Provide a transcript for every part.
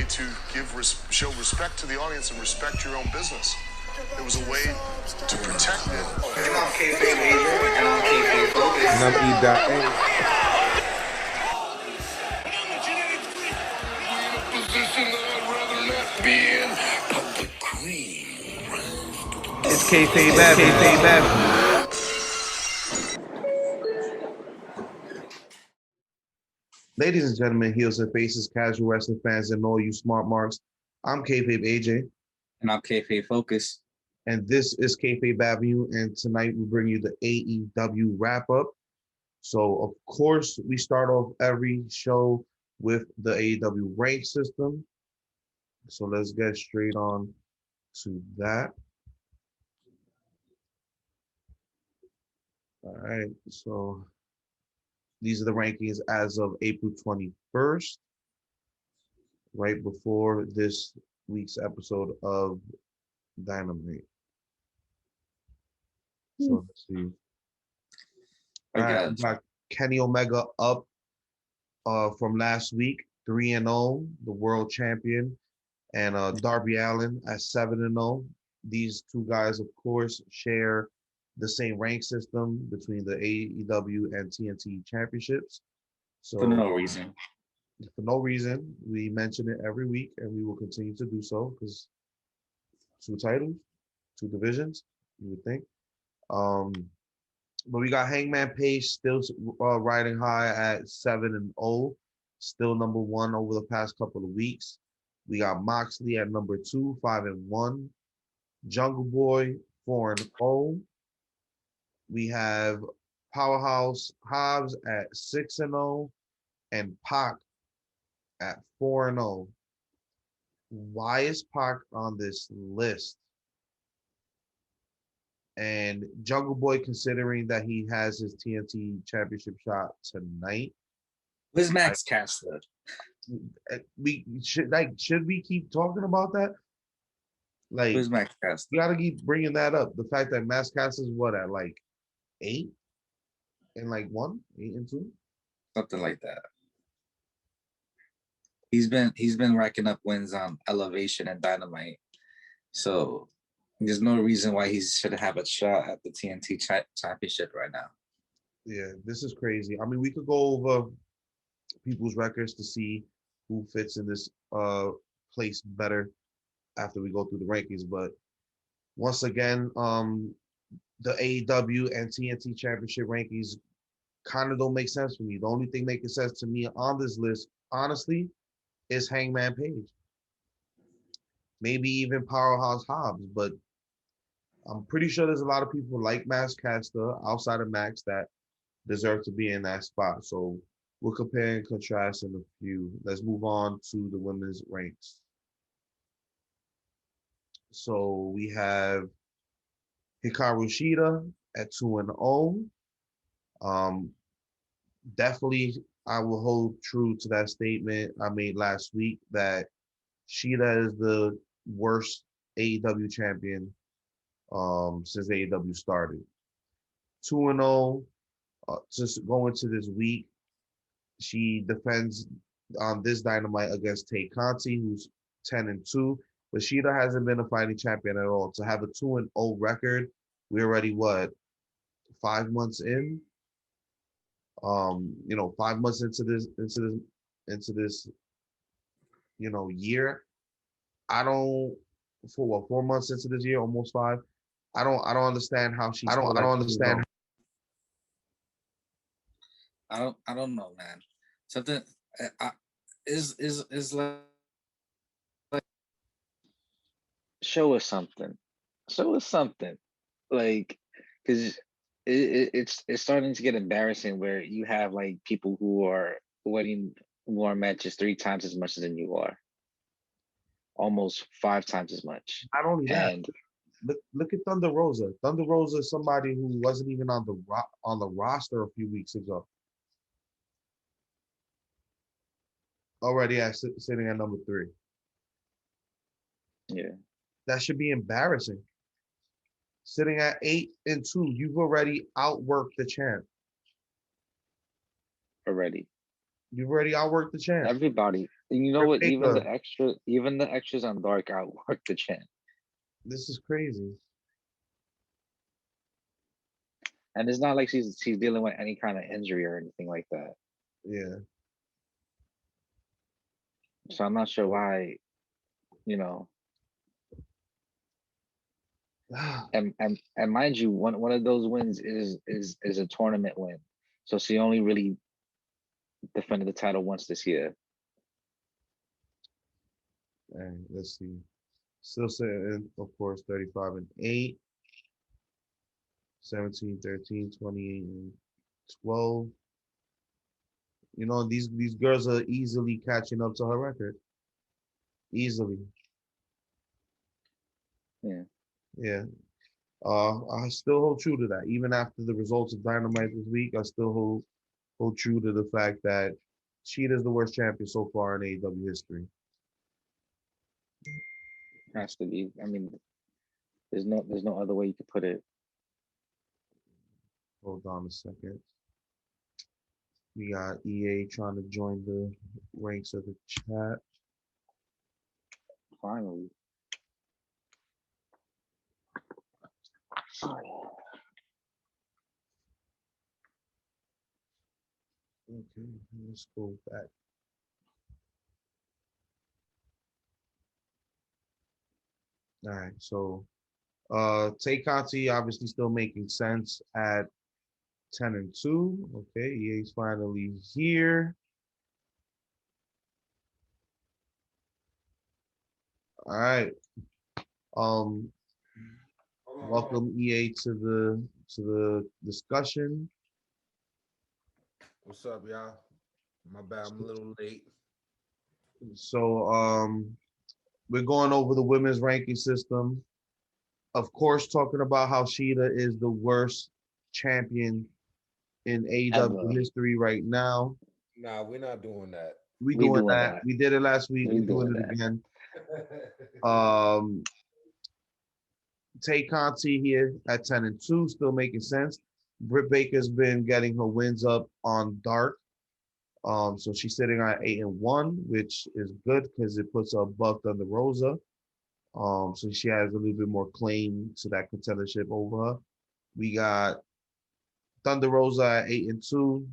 to show respect to the audience and respect your own business. It was a way to protect it. And I'm Kayfabe Adrian, and I'm Kayfabe Focus. And I'm E.A. It's Kayfabe. Ladies and gentlemen, heels and faces, casual wrestling fans, and all you smart marks. I'm Kayfabe AJ. And I'm Kayfabe Focus. And this is Kayfabe Avenue. And tonight we bring you the AEW wrap-up. So, of course, we start off every show with the AEW rank system. So let's get straight on to that. All right, so these are the rankings as of April 21st, right before this week's episode of Dynamite. So let's see. All right, we got Kenny Omega up from last week, 3-0, the world champion, and Darby Allin at 7-0. These two guys, of course, share the same rank system between the AEW and TNT championships. So for no reason. For no reason. We mention it every week, and we will continue to do so because 2 titles, 2 divisions, you would think. But we got Hangman Page still riding high at 7-0, still number 1 over the past couple of weeks. We got Moxley at number 2, 5-1. Jungle Boy 4-0. We have Powerhouse Hobbs at 6-0 and Pac at 4-0. Why is Pac on this list? And Jungle Boy, considering that he has his TNT championship shot tonight. Where's Max Caster? Should we keep talking about that? Like, where's Max Caster? You gotta keep bringing that up. The fact that Max Caster is what, at like 8 and like 1, 8 and 2, something like that. He's been racking up wins on Elevation and Dynamite, so there's no reason why he should have a shot at the TNT championship right now. Yeah, this is crazy. I mean, we could go over people's records to see who fits in this place better after we go through the rankings. But once again, the AEW and TNT championship rankings kind of don't make sense for me. The only thing making sense to me on this list, honestly, is Hangman Page. Maybe even Powerhouse Hobbs, but I'm pretty sure there's a lot of people like Max Caster outside of Max that deserve to be in that spot. So we'll compare and contrast in a few. Let's move on to the women's ranks. So we have Hikaru Shida at 2-0. Definitely, I will hold true to that statement I made last week that Shida is the worst AEW champion since AEW started. 2-0, just going to this week. She defends on this Dynamite against Tay Conti, who's 10-2. But Shida hasn't been a fighting champion at all. To have a 2-0 record, we're already 5 months in? 5 months into this, year. I don't, 4 months into this year, almost 5. I don't understand how she's. I don't understand. I don't know, man. Something is like show us something. Like, because it's starting to get embarrassing where you have like people who are winning more matches 3 times as much than you are, almost 5 times as much. Not only that, look at Thunder Rosa. Thunder Rosa is somebody who wasn't even on the roster a few weeks ago. Already sitting at number 3. Yeah, that should be embarrassing. Sitting at 8-2, you've already outworked the champ. already. You've already outworked the champ. Everybody. You know Britt what? Baker. Even the extras on Dark outwork the champ. This is crazy. And it's not like she's dealing with any kind of injury or anything like that. Yeah. So I'm not sure why, you know. And mind you, one of those wins is a tournament win. So she only really defended the title once this year. And let's see. Still sitting, of course, 35-8, 17, 13, 28, and 12. You know, these girls are easily catching up to her record. Easily. Yeah. Yeah. I still hold true to that. Even after the results of Dynamite this week, I still hold true to the fact that Cheetah's the worst champion so far in AEW history. Has to be. I mean, there's no other way you could put it. Hold on a second. We got EA trying to join the ranks of the chat. Finally. Okay, let's go back. All right, so Tay Conti obviously still making sense at 10-2. Okay, EA's finally here. All right. Welcome EA to the discussion. What's up, y'all? My bad, I'm a little late. So we're going over the women's ranking system. Of course, talking about how Shida is the worst champion in AEW Ever. history right now. Nah, we're not doing that. We We doing doing that. that. We did it last week. We We're doing doing it that. again. Tay Conti here at 10-2, still making sense. Britt Baker's been getting her wins up on Dark. So she's sitting at 8-1, which is good because it puts her above Thunder Rosa. So she has a little bit more claim to that contendership over her. We got Thunder Rosa at 8-2.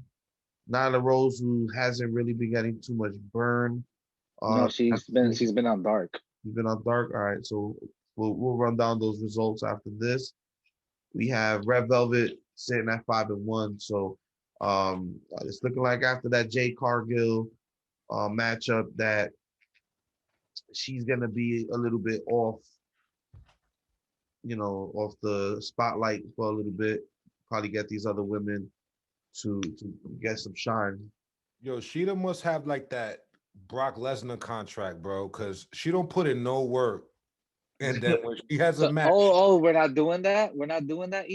Nyla Rose, who hasn't really been getting too much burn. No, she's been on Dark. She's been on Dark. All right, so we'll run down those results after this. We have Red Velvet sitting at 5-1. So it's looking like after that Jay Cargill matchup that she's gonna be a little bit off, off the spotlight for a little bit. Probably get these other women to get some shine. Yo, Sheeta must have like that Brock Lesnar contract, bro, because she don't put in no work. And then when she has a match, we're not doing that. We're not doing that.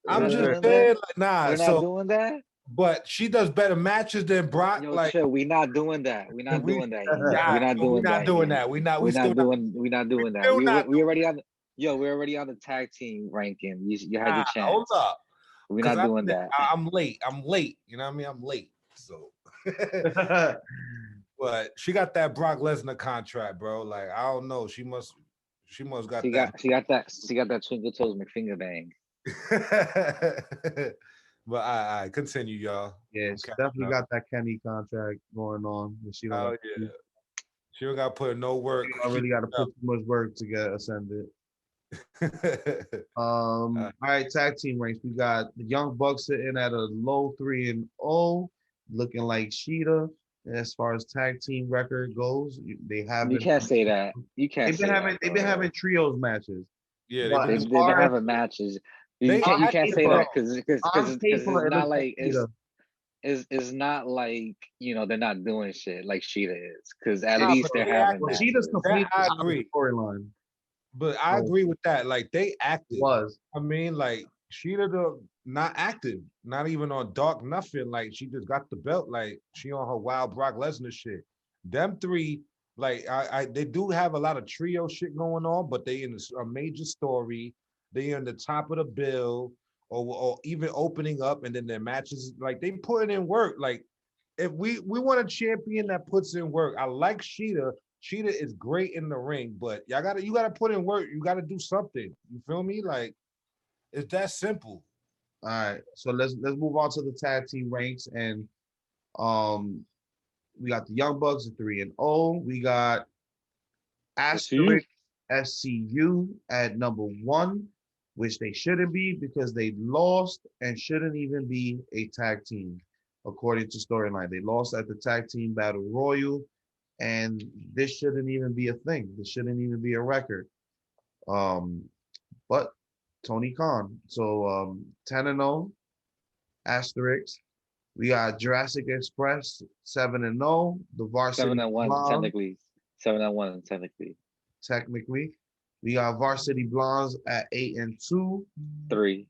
I'm just saying, like, nah. We're not doing that. But she does better matches than Brock. Yo, like, chill. We not doing that. We not doing that. Nah, We not doing that. doing that. We not doing that. We already that. on. Yo, we're already on the tag team ranking. You had Nah, your chance. hold up. We're not doing that. I'm late. You know what I mean? I'm late. So, but she got that Brock Lesnar contract, bro. Like, I don't know. She must got that. She got that Twinkle Toes McFinger bang. But I continue, y'all. Yeah, she definitely got that Kenny contract going on. She don't She don't got to put in no work. She don't really got to put too much work to get ascended. All right, tag team ranks. We got the Young Bucks sitting at a low 3-0, looking like Sheeta. As far as tag team record goes, they haven't. You can't say that. You can't. They've been having trios matches. Yeah, they've been having matches. You can't say that because it's not like it's not like they're not doing shit like Sheeta is, because at least they're having matches. Sheeta's complete. I agree. Storyline. But I agree with that. Like, they active. I mean, like, Sheeta not active, not even on Dark, nothing. Like, she just got the belt. Like, she on her wild Brock Lesnar shit. Them three, like, they do have a lot of trio shit going on, but they in a major story. They in the top of the bill, or even opening up, and then their matches, like, they putting in work. Like, if we want a champion that puts in work. I like Sheeta. Sheeta is great in the ring, but you gotta put in work. You gotta do something. You feel me? Like it's that simple. All right, so let's move on to the tag team ranks, and um, we got the Young Bucks at 3-0. We got SCU. Asterisk SCU at number 1, which they shouldn't be because they lost and shouldn't even be a tag team, according to storyline. They lost at the tag team battle royal, and this shouldn't even be a thing. This shouldn't even be a record. Um, but Tony Khan. So 10-0, asterisk. We got Jurassic Express 7-0. The Varsity 7-1 Blondes, technically. 7-1 technically. technically. We got Varsity Blondes at 8-2. 3.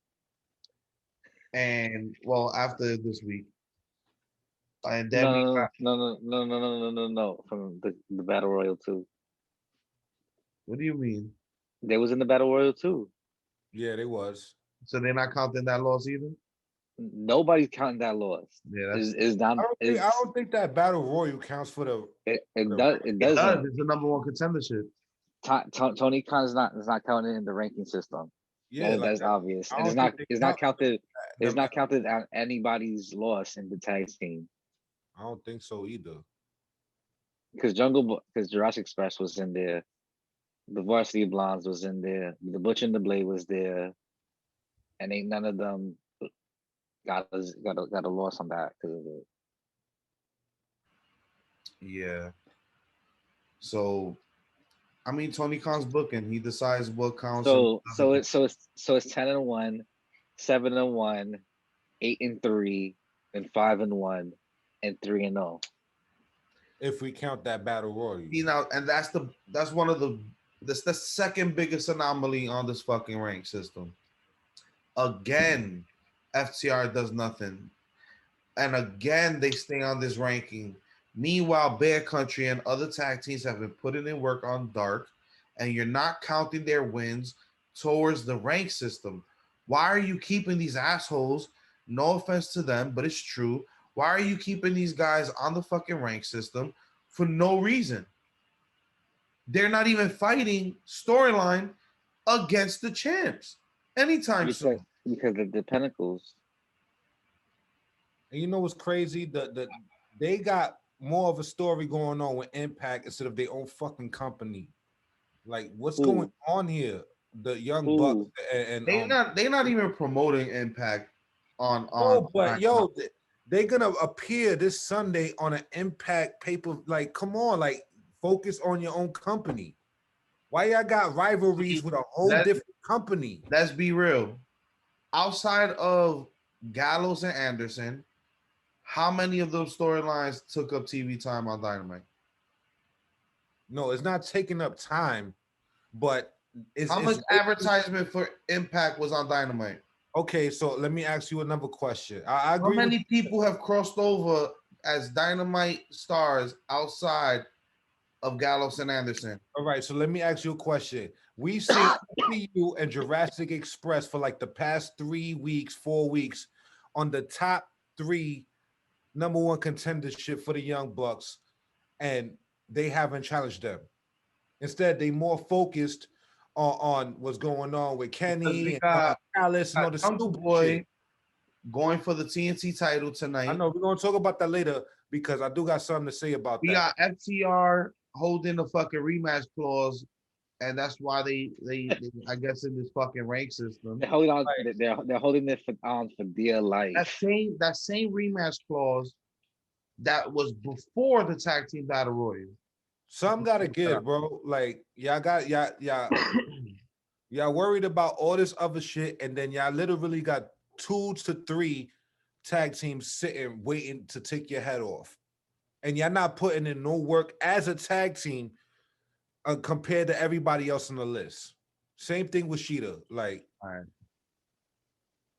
And well, after this week. And then we No, got, no. From the Battle Royal 2. what do you mean? They was in the Battle Royal 2. Yeah, they was. So they're not counting that loss either? Nobody's counting that loss. Yeah, that's Is down. I don't think that battle royal counts for the. It the does. It it does. doesn't. It's the number 1 contendership. Tony Khan is not counted in the ranking system. Yeah, That's obvious. I And it's don't not. think they It's not count counted. It's them- not counted on anybody's loss in the tag team I don't think so either. because Jurassic Express was in there. The Varsity Blondes was in there. The Butcher and the Blade was there, and ain't none of them got a loss on that because of it. Yeah. So, I mean, Tony Khan's booking. He decides what counts. So it's 10-1, 7-1, 8-3, and 5-1, and 3-0. If we count that battle royal. You know, and that's one of that's the second biggest anomaly on this fucking rank system. Again, FTR does nothing. And again, they stay on this ranking. Meanwhile, Bear Country and other tag teams have been putting in work on Dark, and you're not counting their wins towards the rank system. Why are you keeping these assholes? No offense to them, but it's true. Why are you keeping these guys on the fucking rank system for no reason? They're not even fighting storyline against the champs anytime soon. Because of the Pinnacles. And you know what's crazy? They got more of a story going on with Impact instead of their own fucking company. Like, what's going on here? The Young Bucks and they're not even promoting Impact on. Oh, but yo, they're gonna appear this Sunday on an Impact paper. Like, come on, like, focus on your own company. Why y'all got rivalries with a whole different company? Let's be real. Outside of Gallows and Anderson, how many of those storylines took up TV time on Dynamite? No, it's not taking up time, but how much advertisement for Impact was on Dynamite? Okay, so let me ask you another question. I agree. How many people have crossed over as Dynamite stars outside of Gallows and Anderson? All right, so let me ask you a question. We've seen you and Jurassic Express for like the past 3 weeks, 4 weeks on the top 3 number 1 contendership for the Young Bucks, and they haven't challenged them. Instead, they more focused on what's going on with Kenny and Alice and all the stupid shit. Going for the TNT title tonight. I know we're gonna talk about that later because I do got something to say about that. We got FTR holding the fucking rematch clause, and that's why they I guess in this fucking rank system. They're holding on. They're holding it for dear life. That same rematch clause that was before the tag team battle royal. Some gotta give, bro. Like y'all worried about all this other shit, and then y'all literally got 2 to 3 tag teams sitting waiting to take your head off, and y'all not putting in no work as a tag team compared to everybody else on the list. Same thing with Sheeta. Like, all right.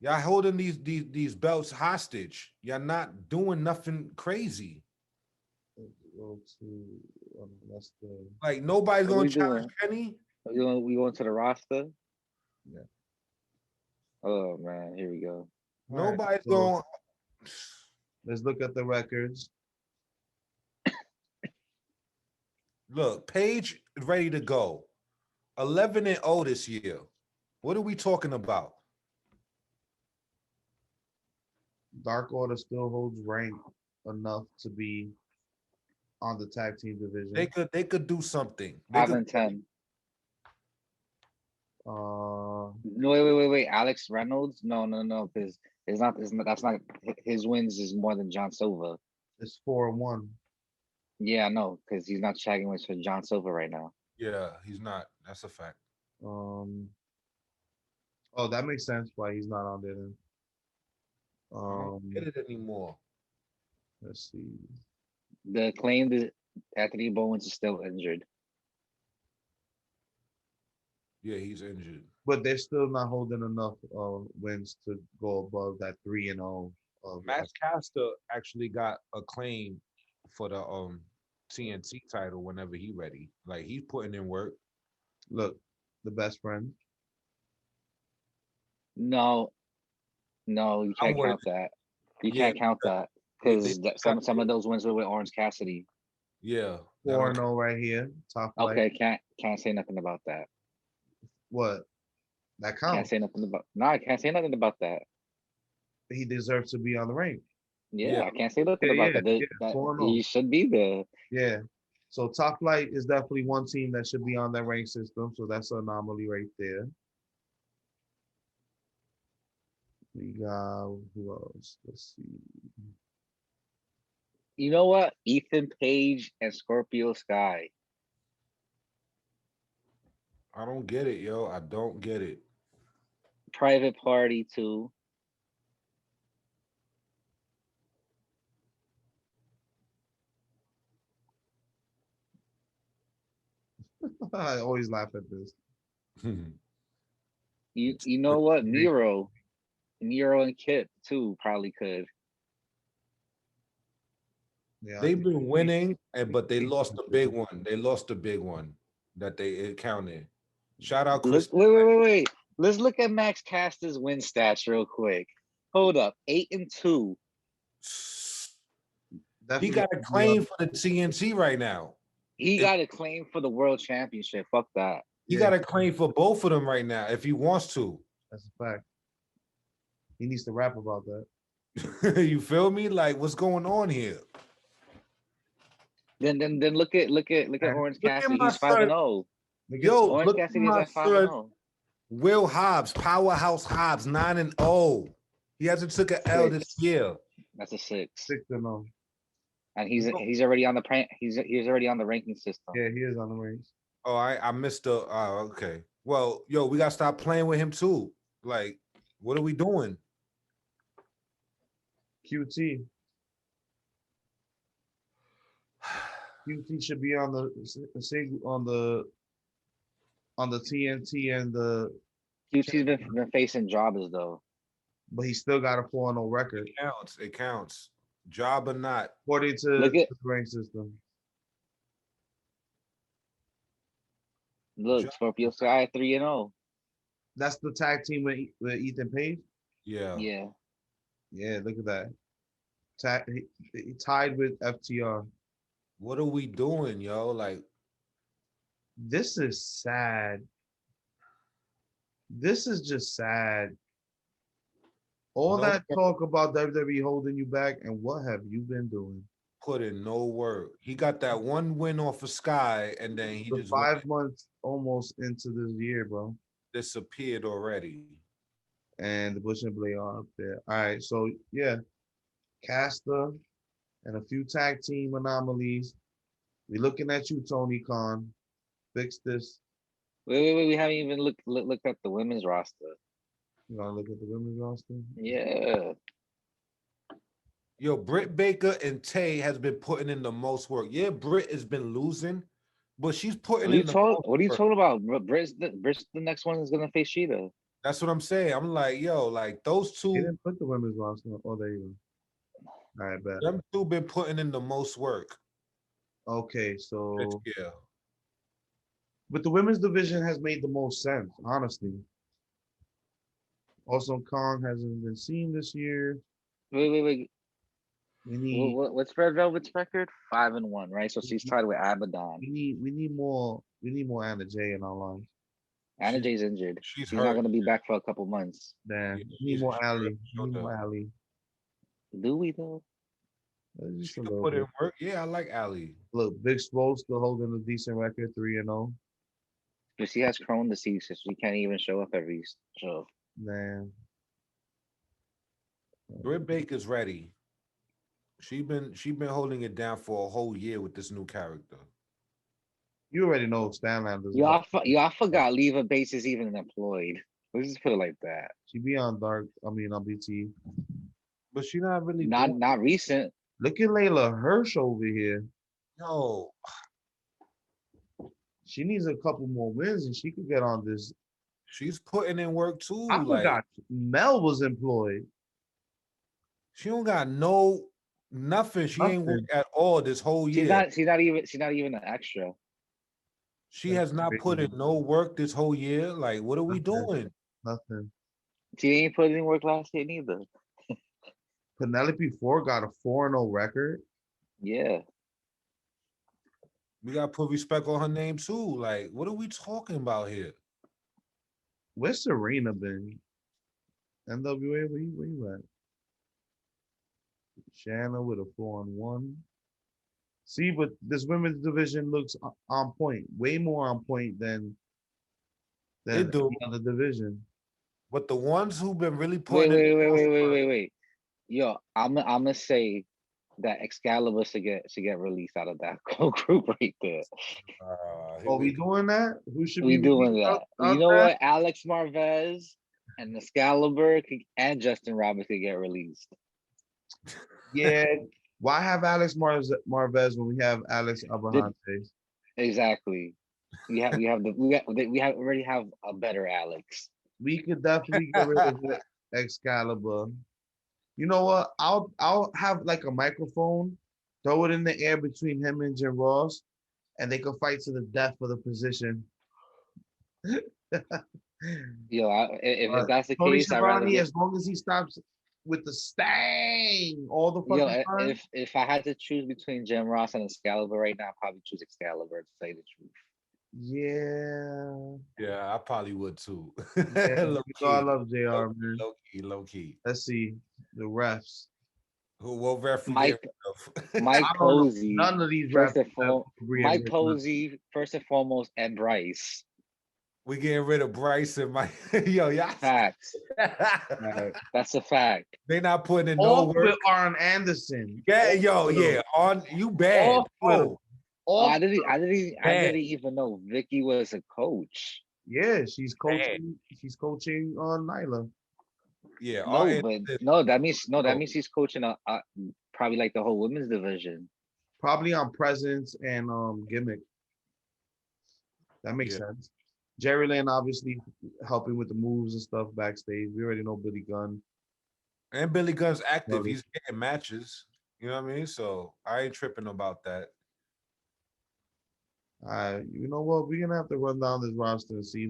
Y'all holding these belts hostage. Y'all not doing nothing crazy. Like nobody's going to challenge Kenny. We going to the roster? Yeah. Oh man, here we go. Nobody's going. Let's look at the records. Look, Paige is ready to go. 11-0 this year. What are we talking about? Dark Order still holds rank enough to be on the tag team They division. could do something. They 5-10. Uh, No, wait. Alex Reynolds? No, because it's not. That's not his wins is more than John Silver. it's 4-1. Yeah, I know, because he's not shagging with John Silver right now. Yeah, he's not. That's a fact. Um, oh, that makes sense why he's not on there then. I don't get Um, it anymore. let's see. The claim that Anthony Bowens is still injured. Yeah, he's injured. But they're still not holding enough wins to go above that 3-0 of Max Caster actually got a claim for the TNT title whenever he ready. Like he's putting in work. look, the best friend. No, you I'm can't with count that. You Yeah, can't count that they because some of those wins were with Orange Cassidy. yeah. 4-0 right here. Top flight. Okay, can't say nothing about that. What? That Can't counts. say nothing about. No, I can't say nothing about that. He deserves to be on the rank. Yeah, Yeah. I can't say nothing Yeah, about yeah, that. yeah. That 4-0. he should be there. Yeah. So top flight is definitely one team that should be on that rank system. So that's an anomaly right there. We got who else? Let's see. You know what? Ethan Page and Scorpio Sky. I don't get it, yo. I don't get it. Private Party too. I always laugh at this. You know what? Nero and Kip too probably could. Yeah, I They've think been winning, but they lost the big one. They lost the big one that they counted. Shout out Chris. Wait. Let's look at Max Caster's win stats real quick. Hold up, 8-2. He definitely got a claim for the TNT right now. He got a claim for the World Championship. Fuck that. He Yeah. got a claim for both of them right now if he wants to. That's a fact. He needs to rap about that. You feel me? Like, what's going on here? Then look at Orange Look at Cassidy. my He's 5-0. Yo, Orange look at Cassidy is my at son, 5-0. Will Hobbs, Powerhouse Hobbs, 9-0. He hasn't took an L this year. That's a 6. 6-0. And he's already on the he's already on the ranking system. Yeah, he is on the ranks. Oh, I missed the. Okay. Well, yo, we gotta stop playing with him too. Like, what are we doing? QT. QT should be on the TNT and the, QT's been facing jobbers though. but he still got a 4-0 record It counts. It counts. Job or not. according to Look at- the rank system. Look, Scorpio Sky 3-0. That's the tag team with Ethan Page. Yeah. Yeah. Yeah, look at that. He tied with FTR. What are we doing, yo? Like, This is sad. This is just sad. All No, that talk about WWE holding you back, and what have you been doing? put in no work. He got that one win off of Sky, and then he For just 5 months almost into this year, bro. disappeared already. And the Bush and Blade are up there. All right, so yeah, Caster and a few tag team anomalies. We looking at you, Tony Khan. Fix this. Wait. We haven't even looked at the women's roster. You gonna look at the women's roster? Yeah. Yo, Britt Baker and Tay has been putting in the most work. Yeah, Britt has been losing, but she's putting in the most What are you work. talking about? Britt's the next one is gonna face Sheeta. That's what I'm saying. I'm like, yo, like those He two, didn't put the women's roster. Oh, there you go. All right, bet. them two been putting in the most work. Okay, so Yeah. but the women's division has made the most sense, honestly. Also, Kong hasn't been seen this year. Wait. We need What's Red Velvet's record? 5-1, right? So she's tied with Abaddon. we need more Anna Jay in our lives. Anna She's Jay's injured. she's She's not hurt. gonna be back for a couple months. Damn. Yeah, We need more she's hurt. Ali. We need more Ali. Do we though? Just She a could little put in bit. work. Yeah, I like Ali. Look, Big Swole still holding a decent record, 3-0. But she has Crohn disease, so she can't even show up every show. Man, Britt Baker's ready. She been holding it down for a whole year with this new character. you already know Stanlanders. I forgot Leva Bates is even employed. Let's just put it like that. She be on on BT. But she not really Not doing. not recent. Look at Layla Hirsch over here. Yo, She needs a couple more wins and she could get on this. she's putting in work too. I Like forgot Mel was employed. she don't got nothing. She ain't Nothing. worked at all this whole year. She's not even an extra. She has not put in no work this whole year. Like, what are we Nothing. doing? Nothing. She ain't put in work last year neither. Penelope Ford got a 4-0 record. Yeah. We gotta put respect on her name too. Like, what are we talking about here? Where's Serena been? NWA, where you at? Shanna with a 4-1. See, but this women's division looks on point, way more on point than It do. the other division. But the ones who've been really Wait, putting wait, in wait, the most wait, wait, work- wait, wait. Yo, I'm gonna say that Excalibur should get released out of that whole group right there. here Are we we doing that? Who should We be doing released that. out You know there? what? Alex Marvez and Excalibur and Justin Roberts could get released. Yeah. Why have Alex Marvez when we have Alex Abrahante? Exactly. We already have a better Alex. We could definitely get rid of Excalibur. You know what? I'll have like a microphone, throw it in the air between him and Jim Ross, and they can fight to the death for the position. Yo, if that's the Tony case, I'd rather. Schiavone, as long as he stops with the stang all the Yo, fucking time. if I had to choose between Jim Ross and Excalibur right now, I'd probably choose Excalibur to say the truth. Yeah. Yeah, I probably would too. Yeah, Low you know I key. love JR, man. Low key. Let's see the refs. What ref we Mike- getting rid of? Mike I don't know. Posey, None of these refs. first and have foremost, agree Mike with us. Posey, first and foremost, and Bryce. We getting rid of Bryce and Mike. Yo, y'all. Facts. That's a fact. They not putting in no Off work. with Arn Anderson. Yeah, Off yo, with yeah. him. On you bad. Off with him. Oh, Off I didn't Bad. even know Vicky was a coach. Yeah, she's coaching. She's coaching on Nyla. yeah. That means she's coaching a probably like the whole women's division. Probably on presence and gimmick. That makes Yeah. sense. Jerry Lynn obviously helping with the moves and stuff backstage. We already know Billy Gunn. And Billy Gunn's active. Love it. He's getting matches. You know what I mean? So I ain't tripping about that. You know what? We're gonna have to run down this roster and see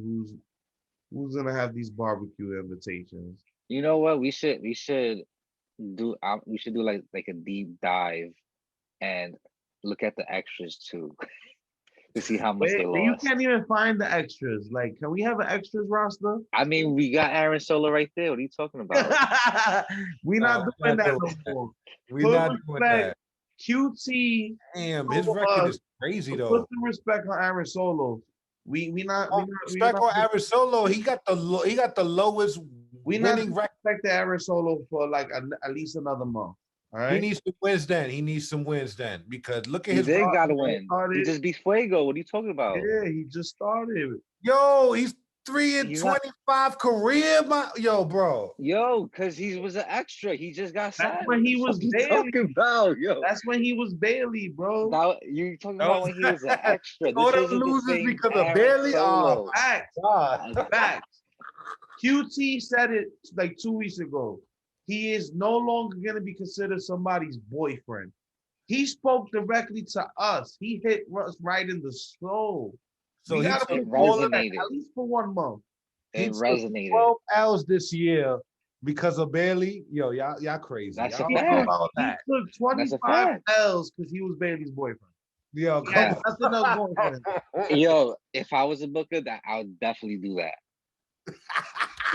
who's gonna have these barbecue invitations. You know what? We should do like a deep dive and look at the extras too to see how much they You lost. can't even find the extras. Like, can we have an extras roster? I mean, we got Aaron Solo right there. What are you talking about? We're Nah, not we're doing not that doing no that. more. We Put not doing respect. that. QT. Damn, his Put record is crazy Put though. some respect on Aaron Solo. We not Respect on Aaron Solo. He got the lowest we not winning record. respect the Aaron Solo for like at least another month. All right. He needs some wins then. Because look at He his did record. gotta win. He started. just beat Fuego. What are you talking about? Yeah, he just started. Yo, he's 3 and He's not- 25 career. Yo, bro. Yo, cause he was an extra. He just got signed. That's when he was What you Bailey. talking about, yo. That's when he was Bailey, bro. Now you talking That about was- when he was an extra. All them isn't the losers same because of Aaron Bailey? Solo. Oh, Facts. God. Facts. QT said it like 2 weeks ago. He is no longer going to be considered somebody's boyfriend. He spoke directly to us. He hit us right in the soul. So we he gotta took It put all of that, resonated. at least for 1 month. It took resonated. 12 L's this year because of Bailey. Yo, y'all crazy. That's a Y'all He don't know fact. took, about he that. took That's a 25 fact. L's because he was Bailey's boyfriend. Yo, He come had nothing else going for him. on. Yo, if I was a booker, that I would definitely do that.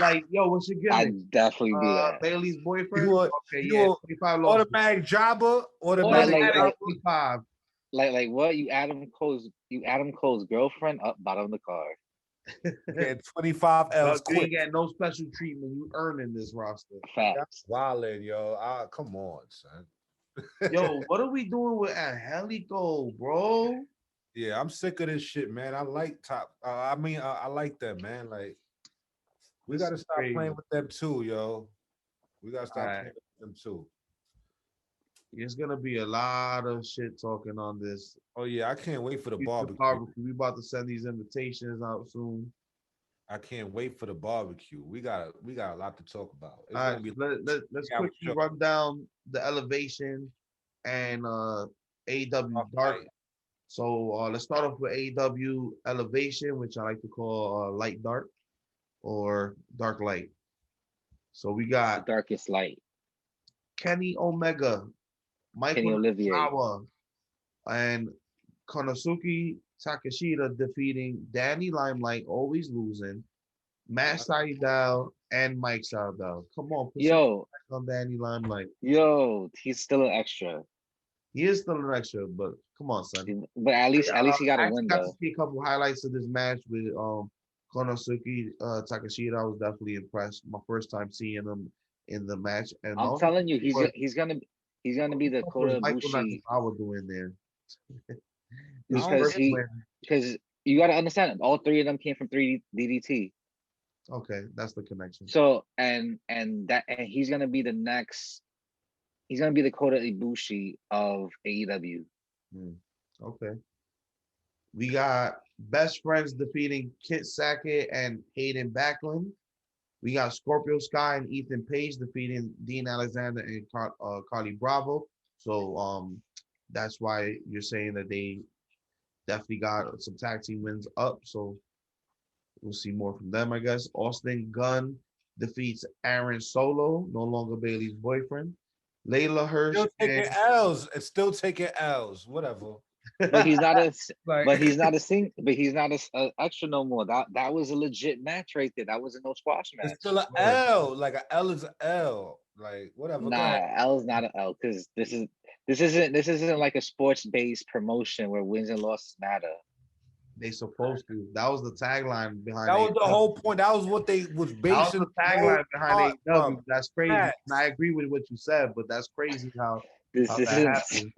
Like, yo, what's your gimmick? I'd definitely do that. Bailey's boyfriend? You want Okay, you yeah, want 25 losses. automatic jobber, Like, automatic like, jobber. 25. like what? You Adam Cole's girlfriend up bottom of the card. Get 25 L's You ain't quick. got no special treatment. You earning this roster. Facts. That's wildin', yo. Come on, son. Yo, what are we doing with Angelico, bro? Yeah, I'm sick of this shit, man. I like top. I like them, man. Like, we This gotta is stop crazy. playing with them too, yo. We gotta stop Alright. playing with them too. There's gonna be a lot of shit talking on this. Oh yeah, I can't wait for the Future barbecue. We about to send these invitations out soon. I can't wait for the barbecue. We got a lot to talk about. It's All gonna right, be let's Yeah, quickly sure. run down the elevation and AEW Dark. Right. So let's start off with AEW Elevation, which I like to call Light Dark or Dark Light. So we The got darkest light. Kenny Omega, Kenny Michael Olivier. Nakawa, and Konosuke Takeshita defeating Danny Limelight, always losing, Matt Sydal, and Mike Sydal. Come on, put some Yo, respect on Danny Limelight. he's still an extra. He is still an extra, but come on, son. But at least he got I a actually win got to though. see a couple highlights of this match with Konosuke Takeshita. I was definitely impressed. My first time seeing him in the match, and I'm also telling you, he's gonna be the what was Kota Michael Ibushi Nakazawa doing there? His I don't because first get win. you got to understand all three of them came from 3 DDT. Okay, that's the connection. So and he's gonna be the next. He's gonna be the Kota Ibushi of AEW. Okay. We got Best Friends defeating Kit Sackett and Hayden Backlund. We got Scorpio Sky and Ethan Page defeating Dean Alexander and Carly Bravo. So that's why you're saying that they definitely got some tag team wins up. So we'll see more from them, I guess. Austin Gunn defeats Aaron Solo, no longer Bailey's boyfriend. Layla Hirsch still taking and L's. It's still taking L's. Whatever. But he's not a Like, but he's not a extra no more. That was a legit match right there. That wasn't no squash match. it's still an L. Like an L is an L. Like whatever. Go Nah, ahead. L is not an L because this isn't like a sports based promotion where wins and losses matter. they supposed to. That was the tagline behind That was the AEW. whole point. That was what they was That was basing the the tagline whole behind plot AEW. from. That's crazy. Facts. And I agree with what you said, but that's crazy how This that is happened.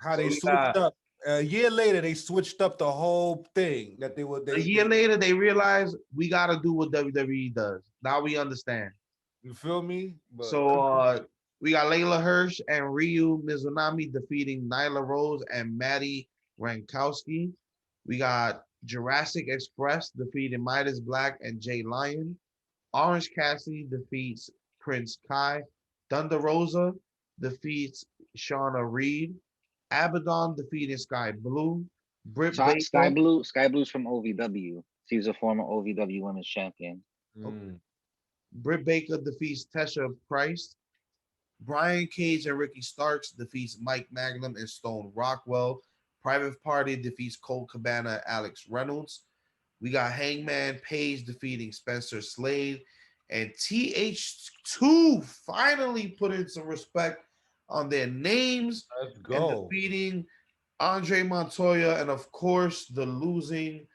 How So they we switched got up. A year later, they switched up the whole thing that they were. a year later, they realized we got to do what WWE does. Now we understand. You feel me? But So we got Layla Hirsch and Ryu Mizunami defeating Nyla Rose and Maddie Rankowski. We got Jurassic Express defeating Midas Black and Jay Lyon. Orange Cassidy defeats Prince Kai. Thunder Rosa defeats Shauna Reed. Abaddon defeated Sky Blue. Britt Baker. Sky Blue's from OVW. She was a former OVW Women's Champion. Britt Baker defeats Tesha Price. Brian Cage and Ricky Starks defeats Mike Magnum and Stone Rockwell. Private Party defeats Cole Cabana, Alex Reynolds. We got Hangman Page defeating Spencer Slade. And TH2 finally putting some respect on their names. let's And go. defeating Andre Montoya and, of course, the losing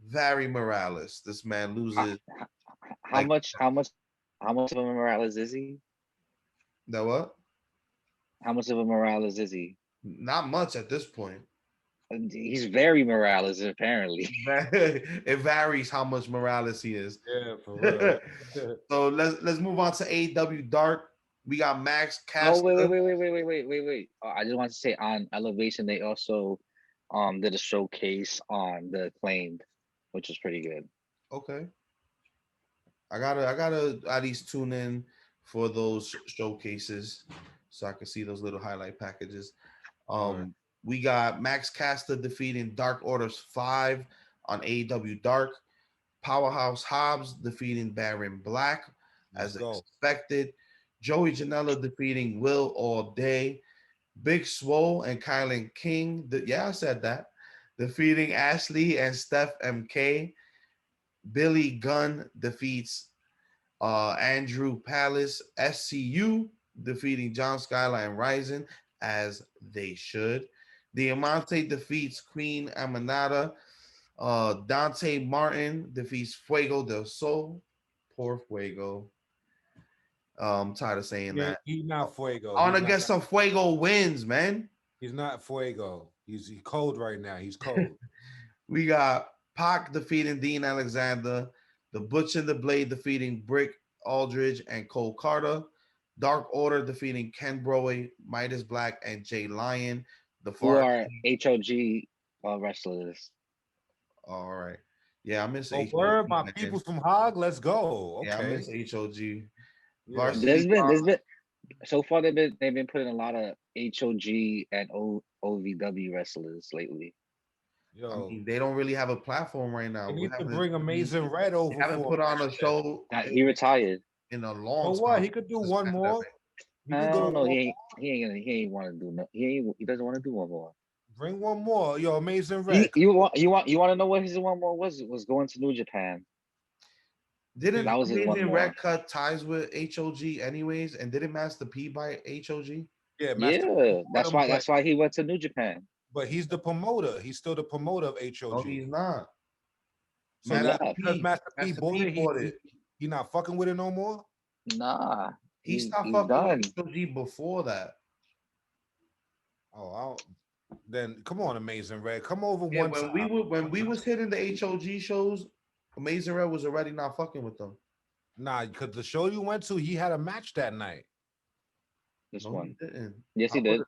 Vary Morales. This man loses. How much of a Morales is he? That what? How much of a Morales is he? Not much at this point. He's very Morales, apparently. It varies how much Morales he is. Yeah, for real. So let's move on to AEW Dark. We got Max Oh, Caster. wait. I just want to say on Elevation, they also did a showcase on the Acclaimed, which was pretty good. Okay. I gotta at least tune in for those showcases so I can see those little highlight packages. Alright. We got Max Caster defeating Dark Orders 5 on AEW Dark. Powerhouse Hobbs defeating Baron Black. Let's as go. expected. Joey Janela defeating Will All Day. Big Swole and Kylan King. Yeah, I said that. Defeating Ashley and Steph MK. Billy Gunn defeats Andrew Palace. SCU defeating John Skyline Rising as they should. Diamante defeats Queen Amanada. Dante Martin defeats Fuego del Sol. Poor Fuego. I'm tired of saying Yeah, that. he's not Fuego. I want to get some Fuego wins, man. He's not Fuego. He's cold right now. He's cold. We got Pac defeating Dean Alexander. The Butch and the Blade defeating Brick Aldridge and Cole Carter. Dark Order defeating Ken Broe, Midas Black, and Jay Lyon. The Who Far. are HOG wrestlers? All right. Yeah, I miss Oh, HOG. word, my man. people from Hog. Let's go. Okay. Yeah, I miss HOG. Yeah. Varsity There's been so far they've been putting a lot of HOG and OVW wrestlers lately. Yo, I mean, they don't really have a platform right now. they We need to haven't- bring Amazing Red over. They haven't for put on a match. show He retired. in a long So time. what? He could do This one more. pandemic. He I could don't know. go. He ain't want to do no. He doesn't want to do one more. Bring one more. Yo, Amazing Red. You want to know what his one more was going to New Japan. Didn't That was his one Amazing more. Red cut ties with HOG anyways? And didn't Master P by HOG? Yeah, Master Yeah, P that's brought him, why he went to New Japan. But he's the promoter. He's still the promoter of HOG. No, he's not. So Master that because Master P Master bought P it, bought it. he not fucking with it no more. Nah, He stopped he's fucking done. with HOG before that. Oh, then come on, Amazing Red, come over Yeah, one time. when we was hitting the HOG shows, Amazing Red was already not fucking with them. Nah, because the show you went to, he had a match that night. This No, one. he didn't. Yes, he did.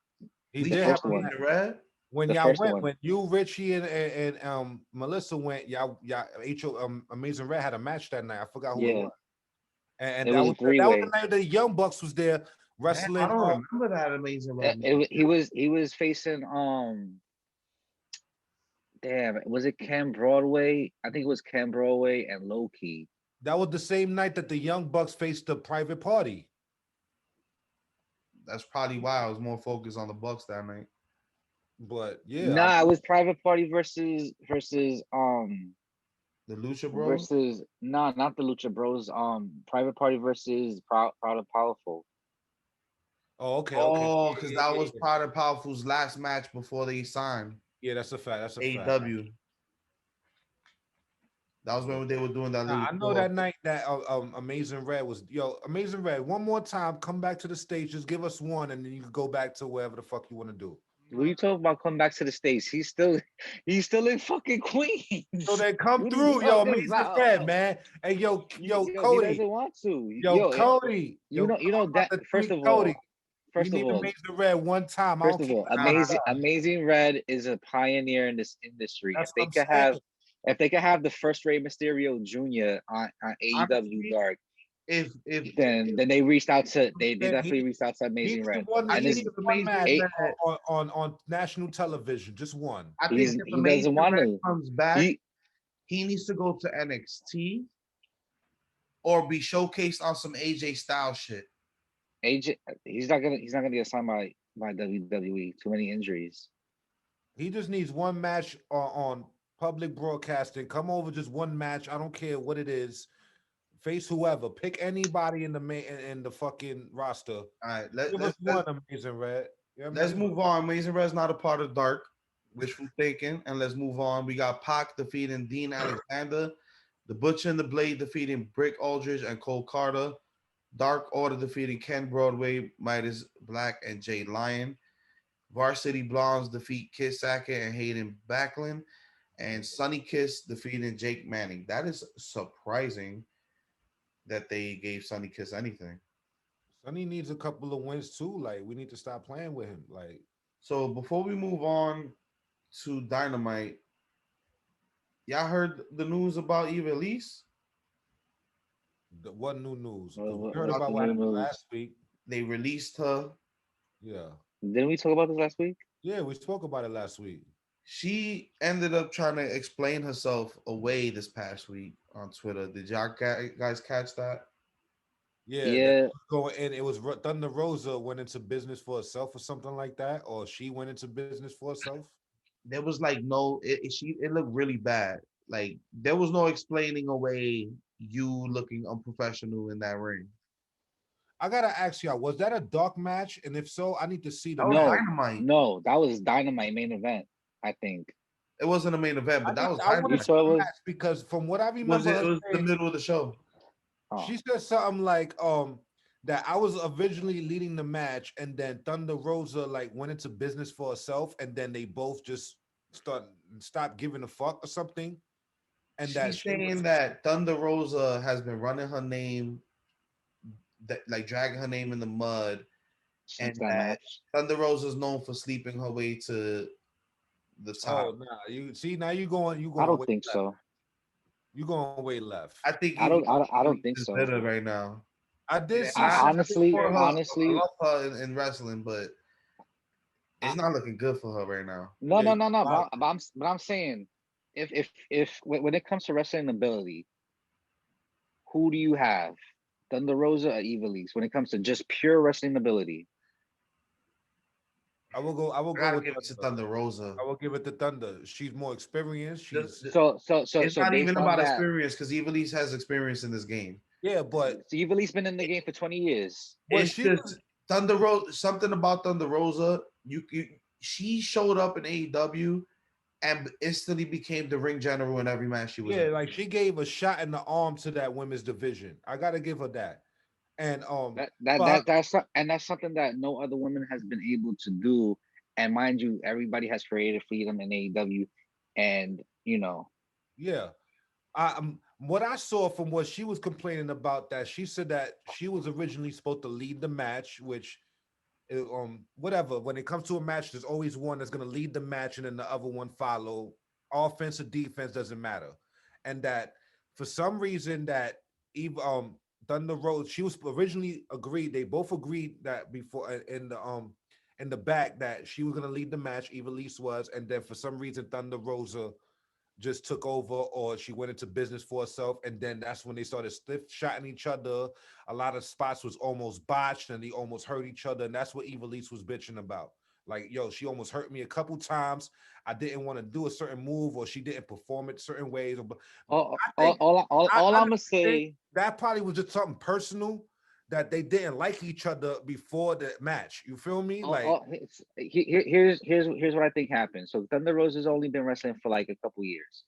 He We did saw have a one. match. Amazing Red. When The y'all first went, one. when you, Richie, and Melissa went, y'all Amazing Red had a match that night. I forgot who it Yeah, was. And it that was a was three-way. the night the Young Bucks was there wrestling. Man, I don't remember that Amazing Red. He was facing damn, was it Cam Broadway? I think it was Cam Broadway and Low Key. That was the same night that the Young Bucks faced the Private Party. That's probably why I was more focused on the Bucks that night. But yeah, Nah, it was Private Party versus The Lucha Bros. versus not the Lucha Bros. Private Party versus Proud and Powerful. Oh, okay. Oh, because Yeah, that was Proud and Powerful's last match before they signed yeah, that's a fact. That's a fact. AEW. That was when they were doing that. I know that night that Amazing Red was Amazing Red. One more time, come back to the stage. Just give us one, and then you can go back to wherever the fuck you want to do. What are you talking about? Come back to the States. He's still in fucking Queens. So they come What are through, you yo, talking Amazing about? Red, man. Hey, yo, Cody. He doesn't want to. Cody. You know that. First of Cody. all, first We of need all, Amazing Red one time. first of all, Amazing Red is a pioneer in this industry. That's If they could have the first Rey Mysterio Jr. on AEW Dark, then they reached out to they definitely reached out to Amazing Red. I And need one match eight- on national television, just one. I think if he Amazing doesn't want Red to. comes back, he needs to go to NXT or be showcased on some AJ Styles shit. AJ, he's not gonna get signed by WWE. Too many injuries. He just needs one match on public broadcasting. Come over, just one match. I don't care what it is. Face whoever. Pick anybody in the fucking roster. All right, Give us one, Amazing Red. Let's move on. Amazing Red's not a part of Dark, wishful thinking, and let's move on. We got Pac defeating Dean Alexander, the Butcher and the Blade defeating Brick Aldridge and Cole Carter, Dark Order defeating Ken Broadway, Midas Black, and Jay Lyon. Varsity Blondes defeat Kiss Sackett and Hayden Backlund, and Sunny Kiss defeating Jake Manning. That is surprising that they gave Sunny Kiss anything. Sonny needs a couple of wins too. Like, we need to stop playing with him. Like, so before we move on to Dynamite, y'all heard the news about Eva Elise? What new news? Well, We heard about what happened last week. They released her. Yeah. Didn't we talk about this last week? Yeah, we spoke about it last week. She ended up trying to explain herself away this past week on Twitter. Did y'all guys catch that? Yeah, that Yeah, was going and it was Thunder Rosa went into business for herself or something like that, or she went into business for herself. There was like no, it looked really bad. Like there was no explaining away you looking unprofessional in that ring. I gotta ask y'all, was that a dark match? And if so, I need to see the That was match. no, Dynamite. no, that was Dynamite main event, I think. It wasn't a main event, but that was I want You to Dynamite. see saw it the was? match because from what I It was remember it her was the saying, middle of the show. Oh, she said something like that I was originally leading the match, and then Thunder Rosa like went into business for herself, and then they both just stopped giving a fuck or something, and that She's she was saying that Thunder Rosa has been running her name, that like dragging her name in the mud, since and that that match. Thunder Rosa is known for sleeping her way to the top. oh nah you see now you I going don't way think left. so. You going way left. I think Evil I don't think is so. better right now. I did And see some I shit Honestly, support where her. I honestly, love her in wrestling, but I, it's not looking good for her right now. no, yeah, no, you no, no. wild. But I'm saying, if when it comes to wrestling ability, who do you have? Thunder Rosa or Evilise? When it comes to just pure wrestling ability, I will I go gotta with give it to Thunder. Thunder Rosa. I will give it to Thunder. She's more experienced. She's It's so not even based on about that, experience because Evilise has experience in this game. yeah, but so Evilise been in the game for 20 years. but It's she was just Thunder Rosa. Something about Thunder Rosa. She showed up in AEW and instantly became the ring general in every match she was yeah, in. like she gave a shot in the arm to that women's division. I gotta give her that. And for her, That's something that no other woman has been able to do. And mind you, everybody has creative freedom in AEW, and yeah. What I saw from what she was complaining about that she said that she was originally supposed to lead the match, which whatever. When it comes to a match, there's always one that's gonna lead the match, and then the other one follow. Offense or defense doesn't matter, and that for some reason that Eve Thunder Road, she was originally agreed. They both agreed that before in the back that she was gonna lead the match. Eva Lise was, and then for some reason Thunder Rosa just took over or she went into business for herself, and then that's when they started stiff shotting each other. A lot of spots was almost botched and they almost hurt each other, and that's what Evilise was bitching about. Like, yo, she almost hurt me a couple times. I didn't want to do a certain move or she didn't perform it certain ways. I think I all I'm gonna honestly think say, that probably was just something personal that they didn't like each other before the match. You feel me? Like, here's what I think happened. So Thunder Rosa's only been wrestling for like a couple years.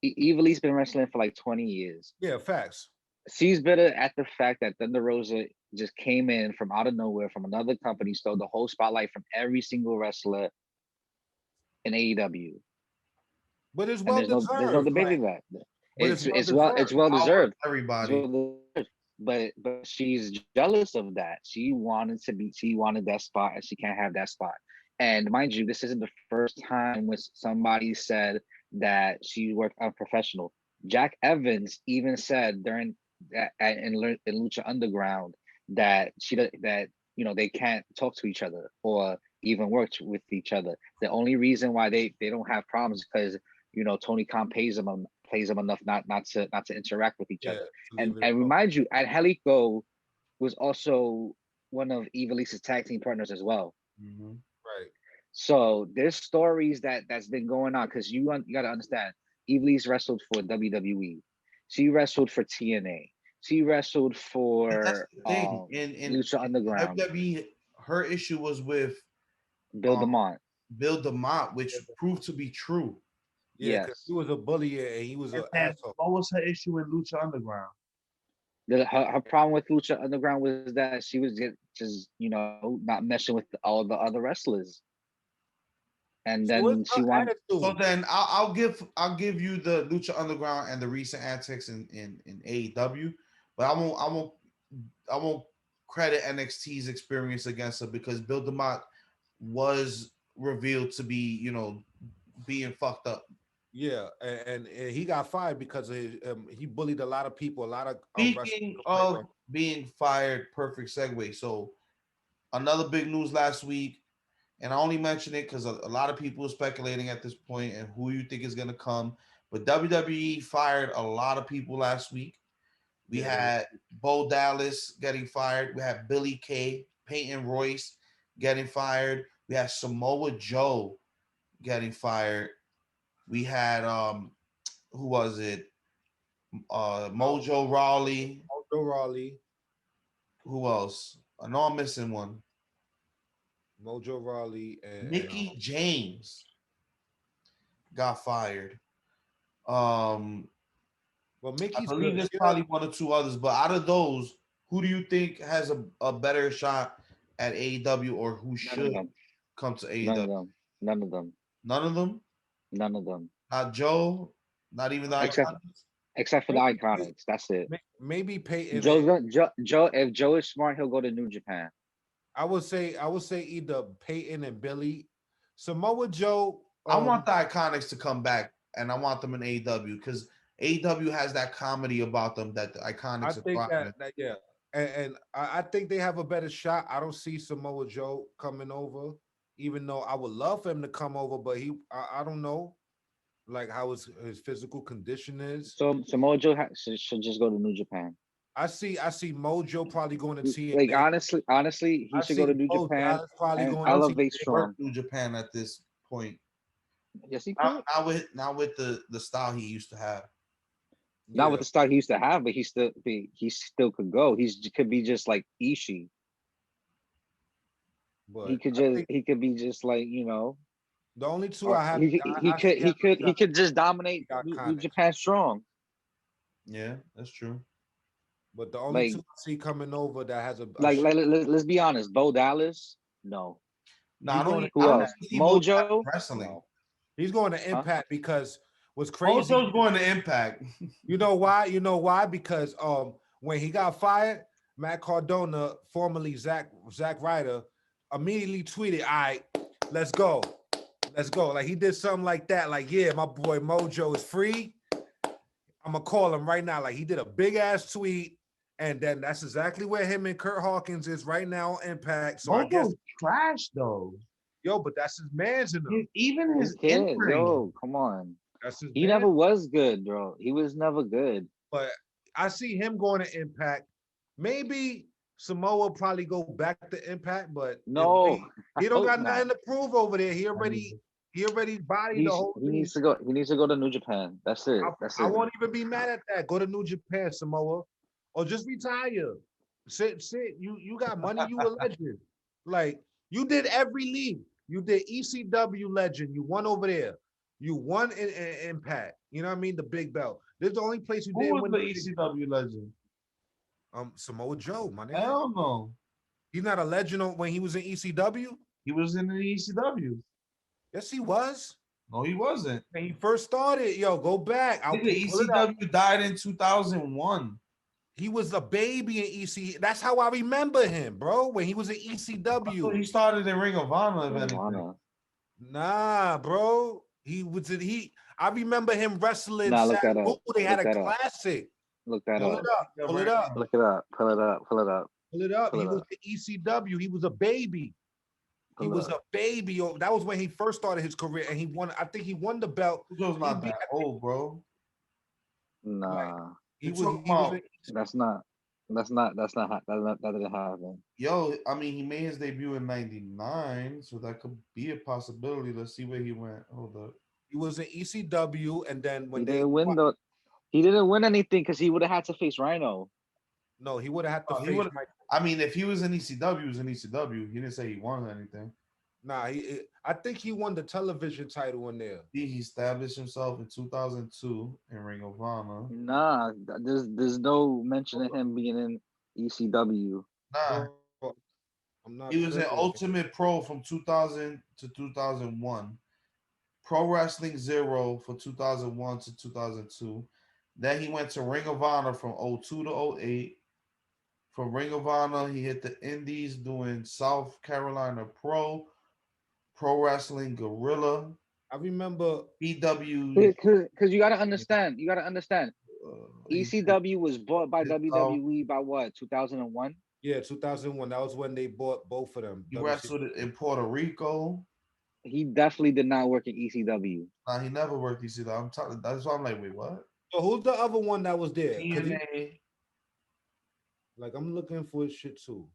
Evilise been wrestling for like 20 years. yeah, facts. She's better at the fact that Thunder Rosa just came in from out of nowhere from another company, stole the whole spotlight from every single wrestler in AEW, But it's and well there's no deserved. Like, debating that. but it's well It's deserved. well Power deserved. to It's everybody. well deserved. But she's jealous of that. She wanted that spot, and she can't have that spot. And mind you, this isn't the first time when somebody said that she worked unprofessional. Jack Evans even said during that in Lucha Underground that they can't talk to each other or even work with each other. The only reason why they don't have problems because Tony Khan pays them enough not to interact with each Yeah, other. to leave it And alone. remind you, and Helico was also one of Evilise's tag team partners as well. Mhm. Right. So there's stories that's been going on because you got to understand, Evilise wrestled for WWE, she wrestled for TNA, she wrestled And that's for the thing. In Lucha Underground, WWE, her issue was with Bill um, DeMont. Bill DeMott, which proved to be true. Yeah, because he Yes, was a bully and he was And an then asshole. what was her issue in Lucha Underground? her problem with Lucha Underground was that she was just not meshing with all the other wrestlers, and So what's then she her wanted. So attitude? then I'll give you the Lucha Underground and the recent antics in AEW, but I won't credit NXT's experience against her because Bill DeMott was revealed to be being fucked up. Yeah, and he got fired because of he bullied a lot of people. A lot of wrestlers Speaking complained on of him. being fired, perfect segue. So another big news last week, and I only mention it because a lot of people are speculating at this point and who you think is going to come. But WWE fired a lot of people last week. We Yeah, had Bo Dallas getting fired. We had Billy Kay, Peyton Royce getting fired. We had Samoa Joe getting fired. We had who was it? Mojo Rawley. Mojo Rawley, Who else? I know I'm missing one. and Mickey James got fired. Um, well, I Mickey's believe good. there's You know, probably one or two others, but out of those, who do you think has a better shot at AEW or who None of should them. come to None of AEW? them. None of them. None of them? None of them. Not Joe, not even the Except Iconics. except for the maybe, Iconics. That's it. maybe Peyton. Joe's gonna, Joe. If Joe is smart, he'll go to New Japan. I would say either Peyton and Billy. Samoa Joe. I want the Iconics to come back, and I want them in AEW because AEW has that comedy about them that the I Iconics are think thriving. that yeah, and I think they have a better shot. I don't see Samoa Joe coming over, even though I would love for him to come over, but I don't know, like how his physical condition is. So Samoa Joe should just go to New Japan. I see Mojo probably going to Like TNA. honestly, he I should go to see New Mo Japan Dallas probably and going I to don't think elevate they work strong. New Japan at this point. Yes, he Not, could. not with the style he used to have. Not Yeah, with the style he used to have, but he still could go. Could be just like Ishii. but I think He could be just like, you know, the only two or I have I see have a he shot could just dominate New Iconics, Japan strong. Yeah, that's true. but the only two Like I see coming over that has a like shot. let's be honest. Bo Dallas, no. No, He's going to Who I don't else? even see Mojo Mojo, wrestling. no. he's going to Huh? Impact because what's crazy. Mojo's going to Impact. You know why? You know why? Because when he got fired, Matt Cardona, formerly Zack Ryder, immediately tweeted, "All right, let's go. Let's go." Like he did something like that. Like, yeah, my boy Mojo is free. I'm gonna call him right now. Like he did a big ass tweet, and then that's exactly where him and Kurt Hawkins is right now on Impact. So I guess, Mojo's trash though. yo, but that's his man's in him. Even Who his cares? in-ring. Yo, come on. That's his He man. never was good, bro. He was never good. But I see him going to Impact. Maybe Samoa probably go back to Impact, but No, I he don't hope got not. nothing to prove over there. He already bodied the whole He thing. needs to go. He needs to go to New Japan. That's it. That's I it. won't even be mad at that. Go to New Japan, Samoa, or just retire. Sit. You got money. You a legend. Like you did every league. You did ECW legend. You won over there. You won in Impact. You know what I mean? The big belt. This is the only place you Who didn't was win. the ECW legend? Samoa Joe, my nigga. Hell no. He's not a legend when he was in ECW. He was in the ECW. Yes, he was. No, he wasn't. When he first started, yo, go back. I'll The pull it up. ECW died in 2001. He was a baby in EC. That's how I remember him, bro. When he was in So ECW. he started in Ring of Honor, if anything. Lana. Nah, bro. He was in he. I remember him wrestling. Nah, look that Saturday. up. Ooh, they had Look a that up. classic. Look that Pull up. it up. Pull it up. Look it up. Pull it up. Pull it up. Pull it up. Pull He it was up. in ECW. He was a baby. He Pull was up. a baby. Yo, that was when he first started his career, and he won. I think he won the belt. Mojo's He not beat- that old, bro. Nah, He You're was. talking He was. about- that's not. That didn't happen. Yo, I mean, he made his debut in '99, so that could be a possibility. Let's see where he went. Hold up. He was in ECW, and then when He they didn't win though. He didn't win anything because he would have had to face Rhino. no, he would have had to He face would. Mike. I mean, if he was in ECW, he was in ECW. He didn't say he won anything. Nah, I think he won the television title in there. He established himself in 2002 in Ring of Honor. Nah, there's no mention of him being in ECW. Nah, Bro, I'm not. he was in tripping. Ultimate Pro from 2000 to 2001. Pro Wrestling Zero for 2001 to 2002. Then he went to Ring of Honor from 02 to 08. From Ring of Honor, he hit the Indies doing South Carolina Pro, Pro Wrestling Gorilla, I remember. BW. Because you gotta understand. He ECW was bought by It's, WWE by what? 2001. Yeah, 2001. That was when they bought both of them. wrestled in Puerto Rico. He definitely did not work in ECW. Nah, he never worked ECW. I'm talking. That's why I'm like, wait, what? So who's the other one that was there? 'Cause TNA. Like I'm looking for his shit too.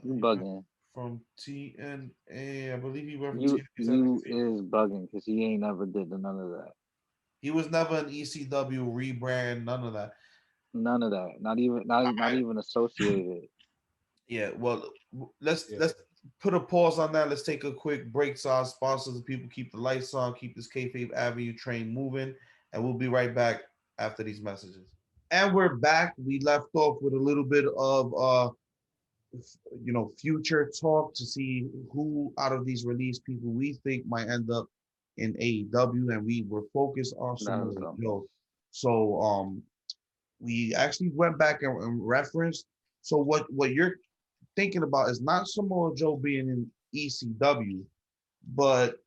You He went bugging. from TNA. I believe he went from You TNA to you NXT. is bugging because he ain't never did none of that. He was never an ECW rebrand. None of that. None of that. Not All right. even associated. Yeah. Well, let's Yeah. let's put a pause on that. Let's take a quick break. So our sponsors and people keep the lights on, keep this Kayfabe Avenue train moving, and we'll be right back after these messages. And we're back. We left off with a little bit of future talk to see who out of these released people we think might end up in AEW, and we were focused on That Samoa was dumb. Joe. So we actually went back and referenced. So what you're thinking about is not Samoa Joe being in ECW, but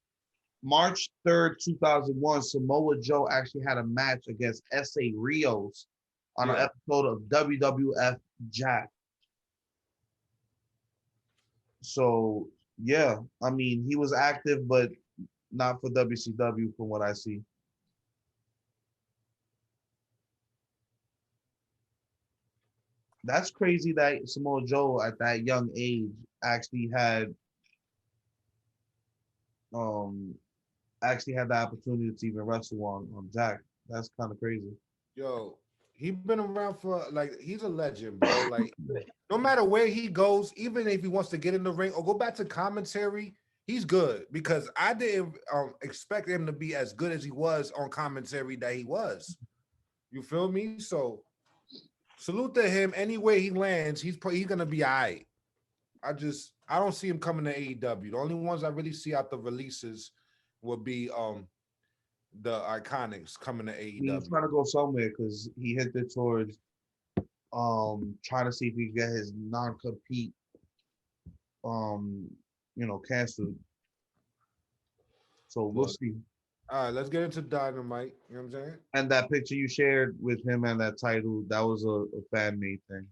March 3rd, 2001, Samoa Joe actually had a match against S.A. Rios on an Yeah. episode of WWF Jack. So yeah, I mean he was active, but not for WCW from what I see. That's crazy that Samoa Joe at that young age actually had um the opportunity to even wrestle on Jack. That's kind of crazy. Yo, he been around for like he's a legend, bro. Like no matter where he goes, even if he wants to get in the ring or go back to commentary, he's good because I didn't expect him to be as good as he was on commentary that he was. You feel me? So salute to him. Anywhere he lands, he's gonna be all right. I don't see him coming to AEW. The only ones I really see out the releases would be the Iconics coming to He's AEW. trying to go somewhere because he hinted towards trying to see if he can get his non-compete um canceled. So we'll But see. all right, let's get into Dynamite. You know what I'm saying? And that picture you shared with him and that title, that was a fan made thing.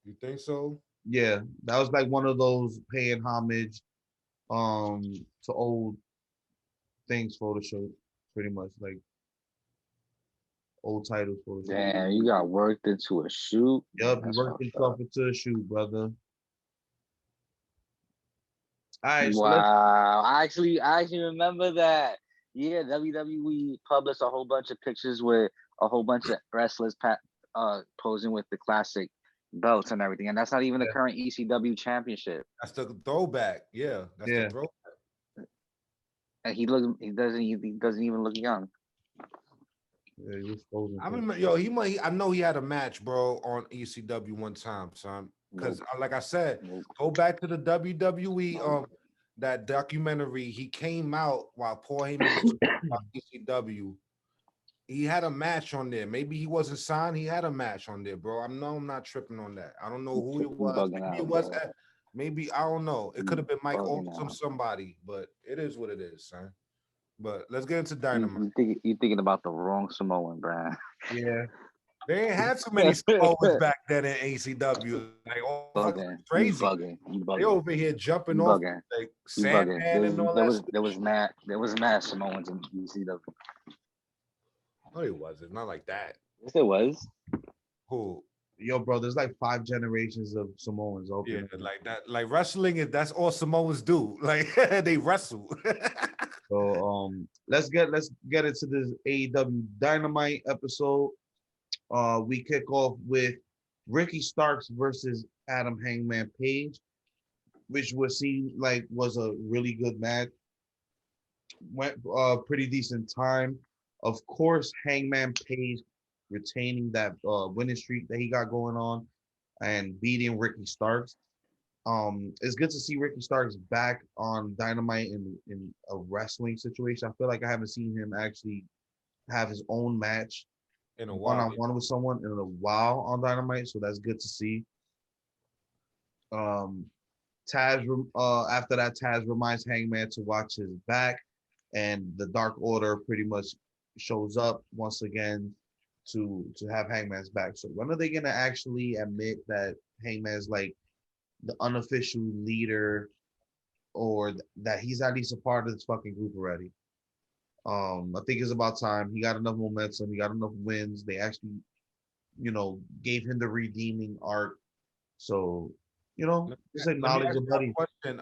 You think so? Yeah, that was like one of those paying homage to old things photo shoot, pretty much like old titles photo shoot. Damn, you got worked into a shoot. Yep, he That's worked fucked up. himself into a shoe, brother. All right, so let's Wow. I actually remember that. Yeah, WWE published a whole bunch of pictures with a whole bunch of wrestlers posing with the classic belts and everything. And that's not even the yeah, current ECW championship. That's the throwback. Yeah, that's the yeah, throwback. And he doesn't even look young. yeah, he was posing I for it. remember, I know he had a match, bro, on ECW one time, son. Nope. Because, like I said, Nope. go back to the WWE, that documentary. He came out while Paul Heyman was on ECW. He had a match on there. Maybe he wasn't signed. He had a match on there, bro. I'm not tripping on that. I don't know who it You was. bugging Maybe it out, was. bro. Maybe I don't know. It could You have been Mike bugging Awesome, out. somebody, but it is what it is, son. But let's get into You, Dynamite. you thinking about the wrong Samoan, Brian. Yeah, They ain't had so many Samoans back then in ACW. Like, oh, fuck, Bugging. You crazy. bugging. You They bugging. over here jumping You off bugging. like You bugging. Sandman and all that. There was mad Samoans in ECW. No, it wasn't. Not like that. Yes, it was. Who? yo, bro, there's like 5 generations of Samoans Yeah, open. like that. Like wrestling is that's all Samoans do. Like they wrestle. So let's get into this AEW Dynamite episode. We kick off with Ricky Starks versus Adam Hangman Page, which was seen like was a really good match. Went pretty decent time. Of course, Hangman Page retaining that winning streak that he got going on and beating Ricky Starks. It's good to see Ricky Starks back on Dynamite in a wrestling situation. I feel like I haven't seen him actually have his own match In a one while. on one with someone in a while on Dynamite, so that's good to see. Um, after that, Taz reminds Hangman to watch his back, and the Dark Order pretty much shows up once again to have Hangman's back. So when are they gonna actually admit that Hangman's like the unofficial leader, or that he's at least a part of this fucking group already? I think it's about time. He got enough momentum. He got enough wins. They actually, gave him the redeeming arc. So, just Let me acknowledge ask the you a buddy. question.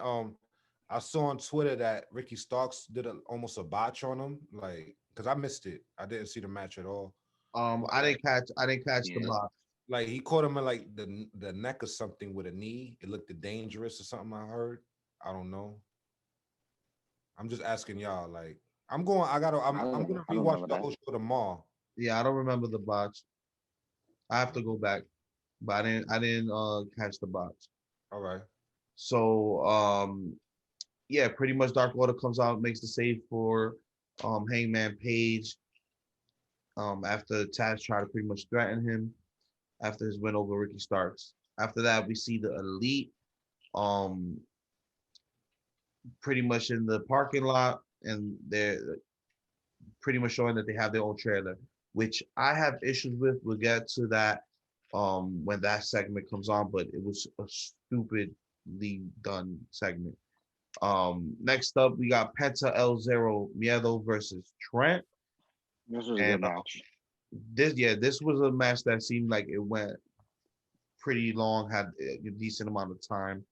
I saw on Twitter that Ricky Starks did almost a botch on him, like because I missed it. I didn't see the match at all. But I didn't catch the Yeah. box. like he caught him in like the neck or something with a knee. It looked dangerous or something. I heard. I don't know. I'm just asking y'all. Like I'm going. I gotta. I'm gonna I don't rewatch remember the that. whole show tomorrow. Yeah, I don't remember the box. I have to go back, but I didn't catch the box. All right. So yeah, pretty much Dark Order comes out, makes the save for Hangman Page after Taz tried to pretty much threaten him after his win over Ricky Starks. After that, we see the Elite um pretty much in the parking lot, and they're pretty much showing that they have their own trailer, which I have issues with. We'll get to that when that segment comes on, but it was a stupidly done segment. Next up, we got Penta El Zero Miedo versus Trent. This was a And good match. this was a match that seemed like it went pretty long, had a decent amount of time.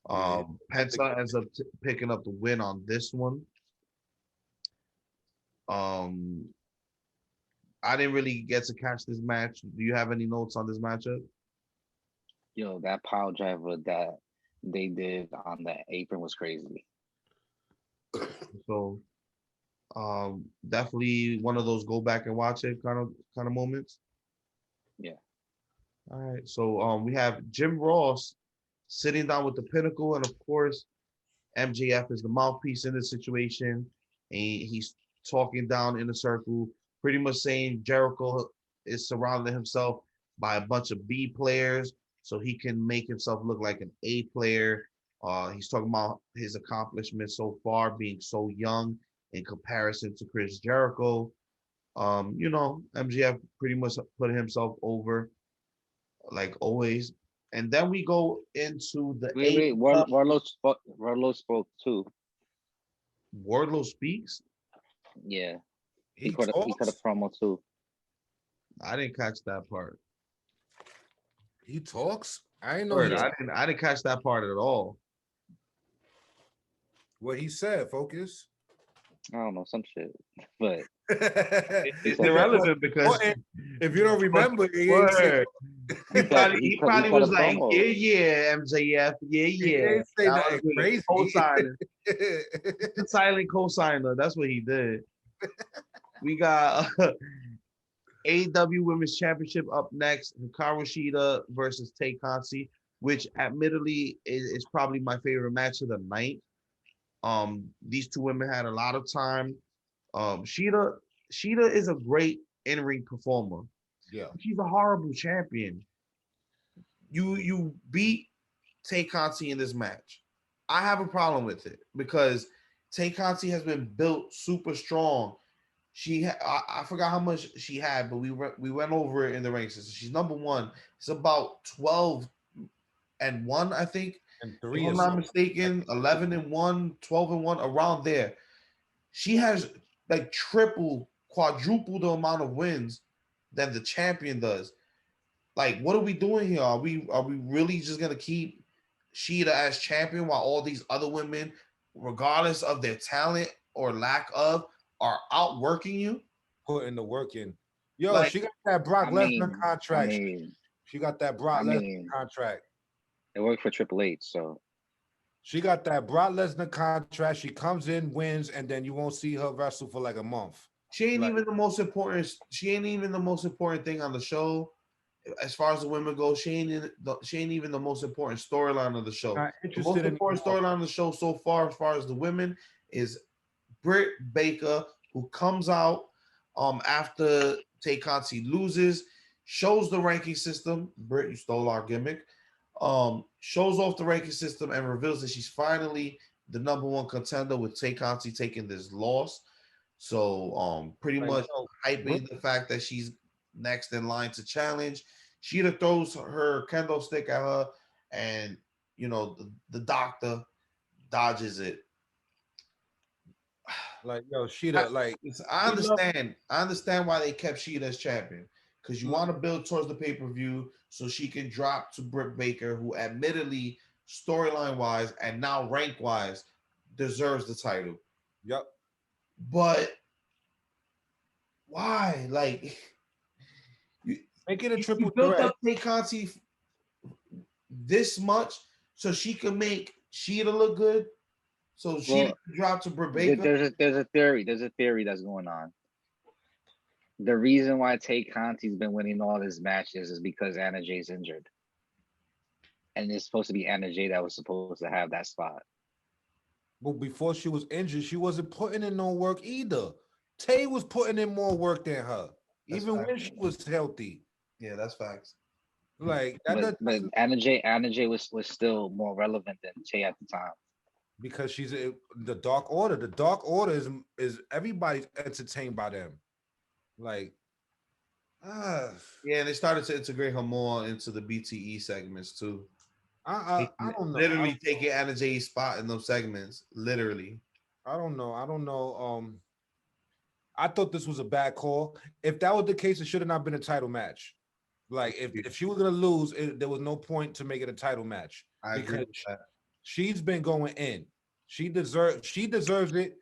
Yeah. Penta ends up picking up the win on this one. Um, I didn't really get to catch this match. Do you have any notes on this matchup? Yo, that pile driver that they did on the apron was crazy. So, definitely one of those go back and watch it kind of moments. Yeah. All right. So, we have Jim Ross sitting down with the Pinnacle, and of course, MJF is the mouthpiece in this situation, and he's talking down in a circle, pretty much saying Jericho is surrounding himself by a bunch of B players so he can make himself look like an A player. He's talking about his accomplishments so far, being so young in comparison to Chris Jericho. MJF pretty much put himself over like always. And then we go into the Wait, A Cup. Warlow spoke too. Wardlow speaks. Yeah. He He cut a talks. promo too. I didn't catch that part. He talks. I didn't know Word, he. Yeah. I didn't catch that part at all. What he said. Focus. I don't know, some shit. But It's said irrelevant because If you don't remember, he ain't say, word. He probably cut a was like, promo. yeah, MJF, he yeah. ain't say That nothing was it. crazy. Co-signer. Silent co-signer. That's what he did. We got AEW Women's Championship up next. Hikaru Shida versus Tay Conti, which admittedly is probably my favorite match of the night. These two women had a lot of time. Shida is a great in-ring performer. Yeah. She's a horrible champion. You beat Tay Conti in this match. I have a problem with it because Tay Conti has been built super strong. I forgot how much she had, but we went over it in the rankings. She's number one. It's about 12-1, I think. And If three I'm or not something. mistaken, 11-1, 12-1, around there. She has like triple, quadruple the amount of wins than the champion does. Like, what are we doing here? Are we really just gonna keep Sheeta as champion while all these other women, regardless of their talent or lack of, are outworking you? Putting the work in. Yo, Like, she got that Brock I Lesnar mean, I contract. mean, She got that I Brock Lesnar mean, contract. it worked for Triple H, so She got that Brock Lesnar contract. She comes in, wins, and then you won't see her wrestle for like a month. she ain't Like, even the most important. She ain't even the most important thing on the show. As far as the women go, she ain't even the most important storyline of the show. not The most interested in important storyline of the show so far, as far as the women, is Britt Baker, who comes out after Tay Conti loses, shows the ranking system. Britt, you stole our gimmick. Shows off the ranking system and reveals that she's finally the number one contender with Tay Conti taking this loss. So pretty like, much yo, hyping the fact that she's next in line to challenge. Sheeta throws her kendo stick at her, and the doctor dodges it. like yo, Sheeta, like I we love understand. I understand why they kept Sheeta as champion because you want to build towards the pay-per-view so she can drop to Britt Baker, who admittedly, storyline-wise and now rank-wise, deserves the title. Yep. But why? Like, Make it a triple built threat. up Tay Conti this much so she can make Sheeta look good, so she can drop to Britt Baker. There's a theory that's going on. The reason why Tay Conti's been winning all his matches is because Anna Jay's injured. And it's supposed to be Anna Jay that was supposed to have that spot. But before she was injured, she wasn't putting in no work either. Tay was putting in more work than her, even when she was healthy. Yeah, that's facts. Like that, but Anna Jay was still more relevant than Tay at the time. Because she's the Dark Order. The Dark Order is everybody's entertained by them. Like, yeah, and they started to integrate her more into the BTE segments too. I don't know. Literally taking Anna Jay's spot in those segments. Literally. I don't know. I thought this was a bad call. If that was the case, it should have not been a title match. Like, if she was gonna lose, there was no point to make it a title match. I agree with that. She's been going in. She deserves it.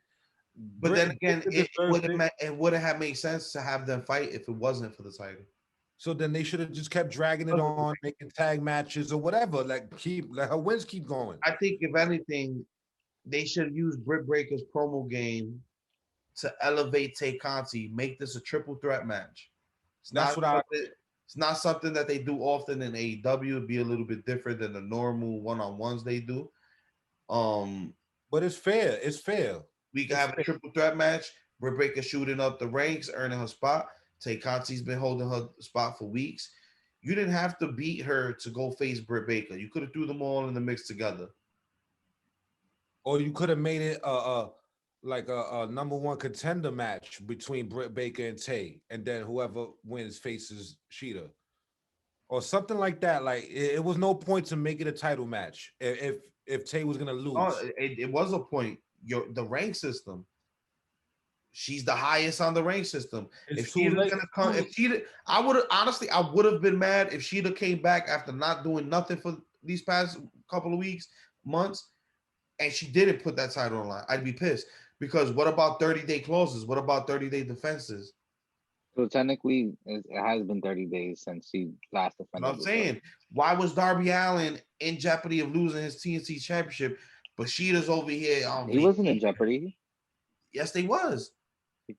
But then again, it wouldn't have made sense to have them fight if it wasn't for the title. So then they should have just kept dragging it on, making tag matches or whatever. Let her wins keep going. I think if anything, they should use Britt Baker's promo game to elevate Tay Conti, make this a triple threat match. It's not something that they do often in AEW. It'd be a little bit different than the normal one-on-ones they do. But it's fair. It's fair. We can have a triple threat match. Britt Baker shooting up the ranks, earning her spot. Tay Conti's been holding her spot for weeks. You didn't have to beat her to go face Britt Baker. You could have threw them all in the mix together. Or you could have made it a number one contender match between Britt Baker and Tay, and then whoever wins faces Sheeta. Or something like that. Like, it was no point to make it a title match if Tay was gonna lose. Oh, it was a point. The rank system. She's the highest on the rank system. If Sheeta's gonna come, I would have been mad if Sheeta came back after not doing nothing for these past couple of weeks, months, and she didn't put that title on line. I'd be pissed because what about 30-day clauses? What about 30-day defenses? So technically, it has been 30 days since she last defended. I'm saying, why was Darby Allin in jeopardy of losing his TNT championship, but Sheeta's over here? He wasn't in jeopardy. Yes, they was.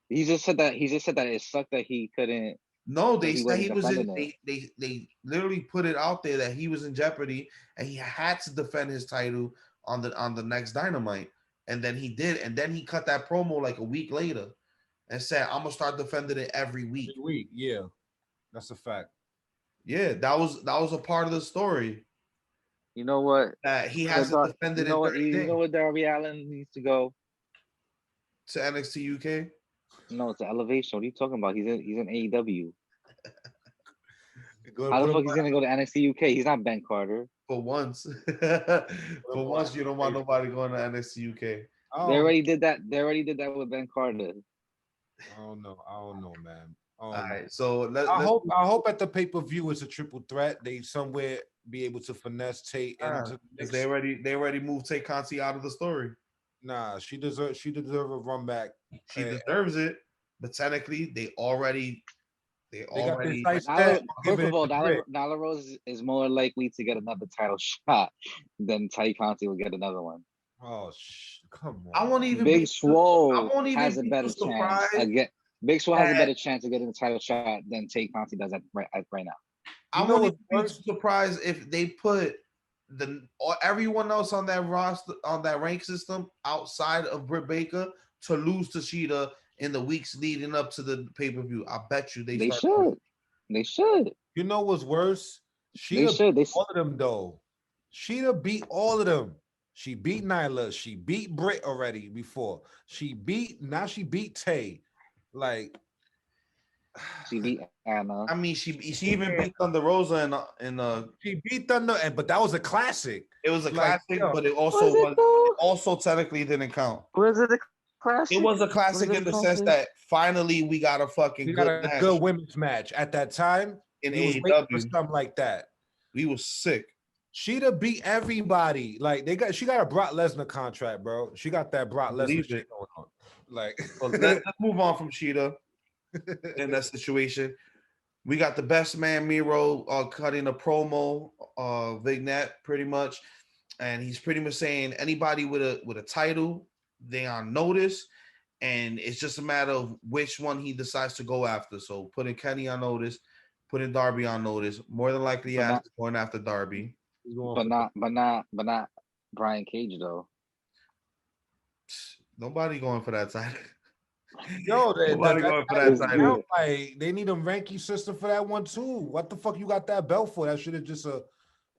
He just said that it sucked that he couldn't. No, they said he was in. They literally put it out there that he was in jeopardy and he had to defend his title on the next Dynamite, and then he did, and then he cut that promo like a week later and said, "I'm gonna start defending it every week." Every week, yeah, that's a fact. Yeah, that was a part of the story. You know what? He hasn't defended it. You know what Darby Allin needs to go to NXT UK. No, it's an Elevation. What are you talking about? He's in AEW. How the fuck he's gonna go to NXT UK? He's not Ben Carter. For once. For once, you don't want nobody going to NXT UK. They already did that. They already did that with Ben Carter. I don't know, man. All right, so I hope at the pay-per-view it's a triple threat. They somewhere be able to finesse Tay into they already moved Tay Conti out of the story. Nah, she deserves a run back. She deserves it, but technically they already. First of all, Nyla Rose is more likely to get another title shot than Tay Conti will get another one. Oh, come on! I won't even. Big Swole has a better chance. Big Swole has a better chance of getting the title shot than Tay Conti does right now. I won't be surprised if they put everyone else on that roster, on that rank system outside of Britt Baker to lose to Sheeta in the weeks leading up to the pay-per-view. I bet you they should. They should. You know what's worse? Sheeta beat all of them though. Sheeta beat all of them. She beat Nyla. She beat Britt already before. She beat Tay. Like, she beat Anna. I mean, she even beat Thunder Rosa in she beat Thunder, but that was a classic. It was a classic, but it also technically didn't count. Was it a classic. It was a classic in the sense that finally we got a fucking We got good a match good women's match. At that time, in he was waiting for AEW. something like that. We was sick. She'da beat everybody. Like she got a Brock Lesnar contract, bro. She got that Brock Lesnar Believe shit it. going on. Like, Well, let's move on from Sheeta in that situation. We got the best man Miro cutting a promo vignette pretty much, and he's pretty much saying anybody with a title, they on notice, and it's just a matter of which one he decides to go after. So putting Kenny on notice, putting Darby on notice. More than likely, yeah, going after Darby. But not Brian Cage though. Nobody going for that title. yo, Nobody going for that title. Like, they need a ranking system for that one too. What the fuck you got that belt for? That should have just a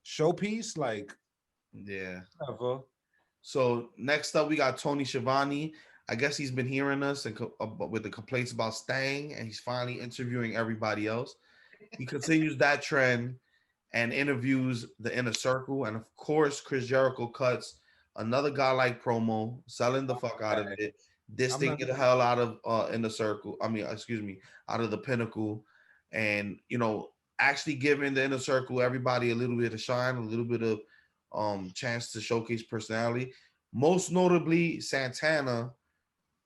showpiece. Like, yeah. whatever. So next up, we got Tony Schiavone. I guess he's been hearing us and with the complaints about Stang, and he's finally interviewing everybody else. He continues that trend and interviews the Inner Circle, and of course, Chris Jericho cuts another guy-like promo, selling the fuck out of it, dissing the hell out of Inner Circle. I mean, excuse me, out of the Pinnacle, and actually giving the Inner Circle everybody a little bit of shine, a little bit of chance to showcase personality. Most notably, Santana,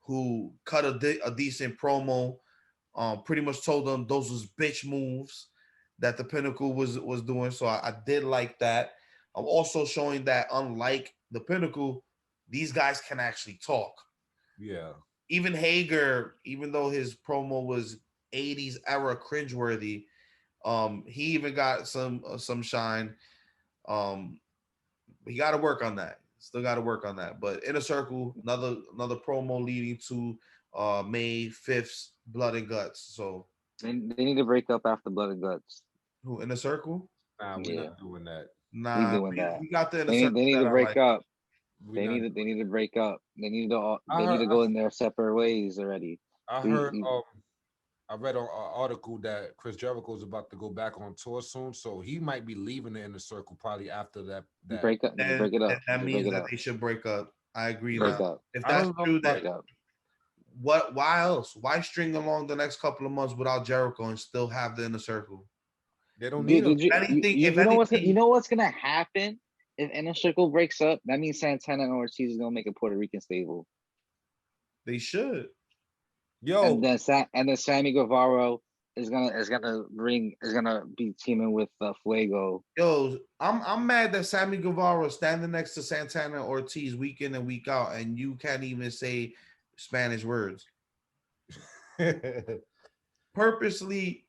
who cut a decent promo, pretty much told them those was bitch moves that the Pinnacle was doing. So I did like that. I'm also showing that unlike the Pinnacle, these guys can actually talk. Yeah. Even Hager, even though his promo was 80s era cringeworthy, he even got some shine. He got to work on that. Still got to work on that. But Inner Circle, another promo leading to May 5th's Blood and Guts. So they need to break up after Blood and Guts. Who, Inner Circle? Nah, we're not doing that. Nah, we doing that. We got the Inner They Circle. need to break up. They need to break up. They need to go in their separate ways already. I read an article that Chris Jericho is about to go back on tour soon, so he might be leaving the Inner Circle probably after that. Break up. Break it up. That means that they should break up. I agree. Break up. If that's true, then why else? Why string along the next couple of months without Jericho and still have the Inner Circle? They don't need you know what's gonna happen if Inner Circle breaks up? That means Santana and Ortiz is gonna make a Puerto Rican stable. They should. And then Sammy Guevara is gonna be teaming with Fuego. Yo, I'm mad that Sammy Guevara is standing next to Santana and Ortiz week in and week out, and you can't even say Spanish words. Purposely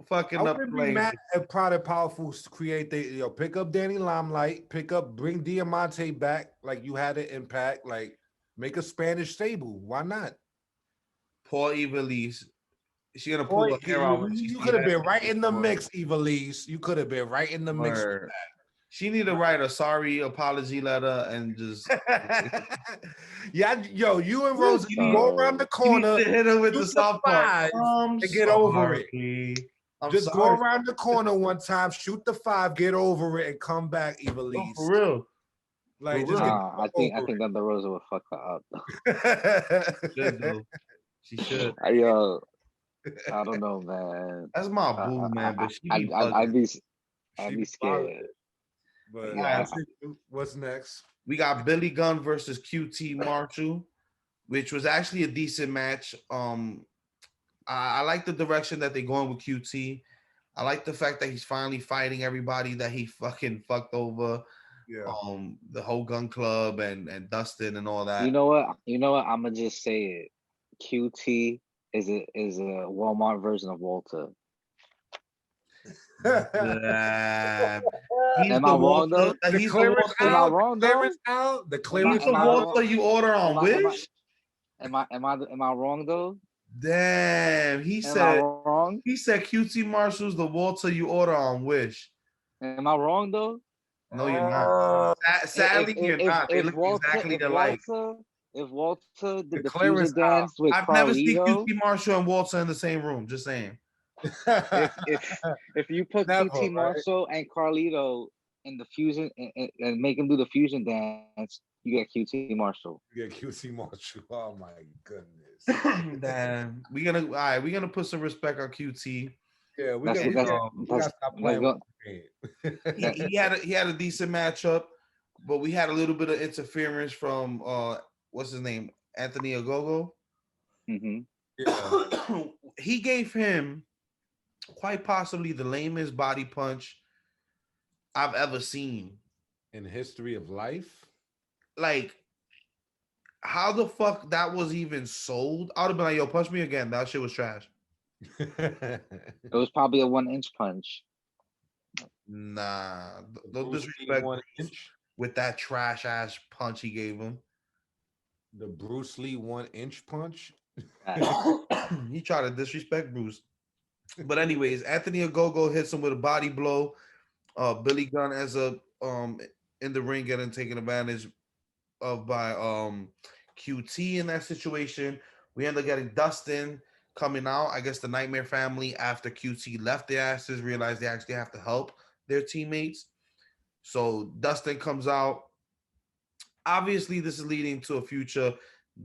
fucking up. I wouldn't be mad if Proud and Powerful create pick up Danny Limelight, bring Diamante back like you had it Impact, like make a Spanish stable. Why not? Poor Ivelisse. She gonna pull her hair out. You could have been right in the mix, Ivelisse. You could have been right in the mix. She need to write a sorry apology letter and just yeah, you and Rose go around the corner, hit her with the softball and get over it. Just go around the corner one time, shoot the 5, get over it, and come back, Ivelisse. Oh, for real. Like, I think Thunder Rosa will fuck her up. She should. I don't know, man. That's my boo, man. But I'd be scared. But what's next? We got Billy Gunn versus QT Marshall, which was actually a decent match. I like the direction that they're going with QT. I like the fact that he's finally fighting everybody that he fucking fucked over. Yeah. The whole Gun Club and Dustin and all that. You know what? I'm gonna just say it. QT is a Walmart version of Walter. Am I wrong though? The clearance out. The clearance out. Walter you order on Wish? Am I wrong though? Damn, he said QT Marshall's the Walter you order on Wish. Am I wrong though? No, you're not. Sadly, you're not. They look exactly alike. If Walter did the fusion dance with I've Carlito, never seen QT Marshall and Walter in the same room. Just saying. if you put QT Marshall and Carlito in the fusion and make them do the fusion dance, You get QT Marshall. You get QC Marshall. Oh my goodness. Damn. We're gonna put some respect on QT. Yeah, That's we that's gotta that's stop that's playing with go. the That game. He had a decent matchup, but we had a little bit of interference from what's his name? Anthony Ogogo. hmm Yeah. He gave him quite possibly the lamest body punch I've ever seen. In the history of life. Like, how the fuck that was even sold? I would have been like, yo, punch me again. That shit was trash. it was probably a 1-inch punch. Nah, no Bruce Lee disrespect 1 inch. with that trash ass punch he gave him. The Bruce Lee 1 inch punch. He tried to disrespect Bruce. But anyways, Anthony Ogogo hits him with a body blow. Billy Gunn as a in the ring getting taken advantage of by QT in that situation. We end up getting Dustin coming out. I guess the Nightmare Family, after QT left their asses, realized they actually have to help their teammates. So Dustin comes out. Obviously, this is leading to a future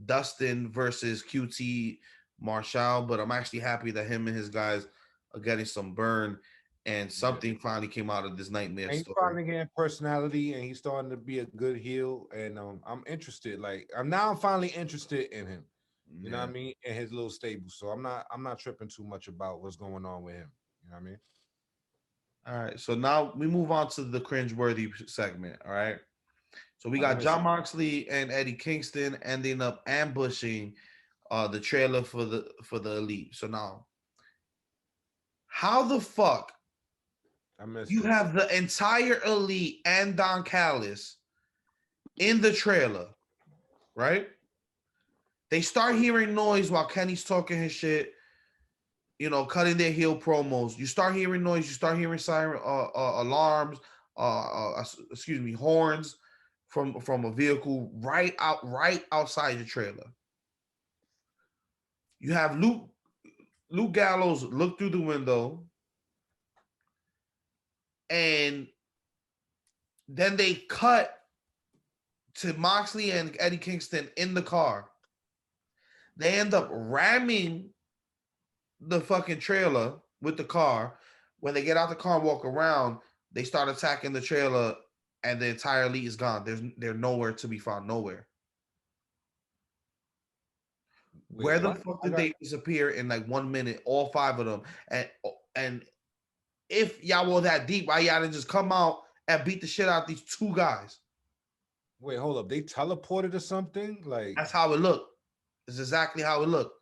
Dustin versus QT Marshall, but I'm actually happy that him and his guys are getting some burn and something finally came out of this nightmare And he's story. finally getting personality, and he's starting to be a good heel. And I'm interested. Like I'm finally interested in him. You know what I mean? In his little stable. So I'm not tripping too much about what's going on with him. You know what I mean? All right. So now we move on to the cringeworthy segment. All right. So we got Let me John see. Moxley and Eddie Kingston ending up ambushing the trailer for the Elite. So now, how the fuck I missed you this. have the entire Elite and Don Callis in the trailer, right? They start hearing noise while Kenny's talking his shit, you know, cutting their heel promos. You start hearing noise, you start hearing siren alarms, excuse me, horns from a vehicle right outside the trailer. You have Luke Gallows look through the window, and then they cut to Moxley and Eddie Kingston in the car. They end up ramming the fucking trailer with the car. When they get out the car and walk around, they start attacking the trailer, and the entire Elite is gone. They're nowhere to be found. Nowhere. Wait, Where the what? fuck I did got- they disappear in like 1 minute? All 5 of them. And if y'all were that deep, why y'all didn't just come out and beat the shit out of these 2 guys? Wait, hold up. They teleported or something? Like That's how it looked. It's exactly how it looked.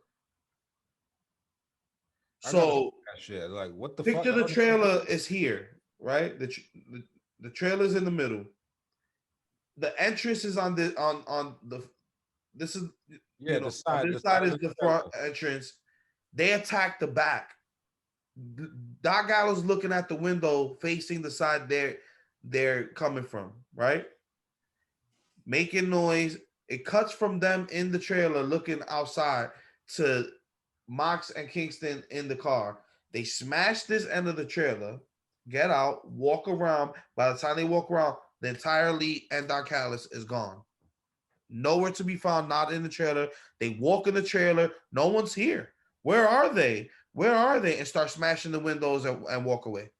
I gotta So see that shit. Like what the fuck? picture the trailer is here, right? The trailer's in the middle. The entrance is on the this is Yeah, you know the side. on The this side side is of the trailer. front entrance. They attack the back. Doc Gallows looking at the window facing the side they're coming from, right? Making noise. It cuts from them in the trailer looking outside to Mox and Kingston in the car. They smash this end of the trailer, get out, walk around. By the time they walk around, the entire Elite and Don Callis is gone. Nowhere to be found, not in the trailer. They walk in the trailer. No one's here. Where are they? Where are they? And start smashing the windows and walk away.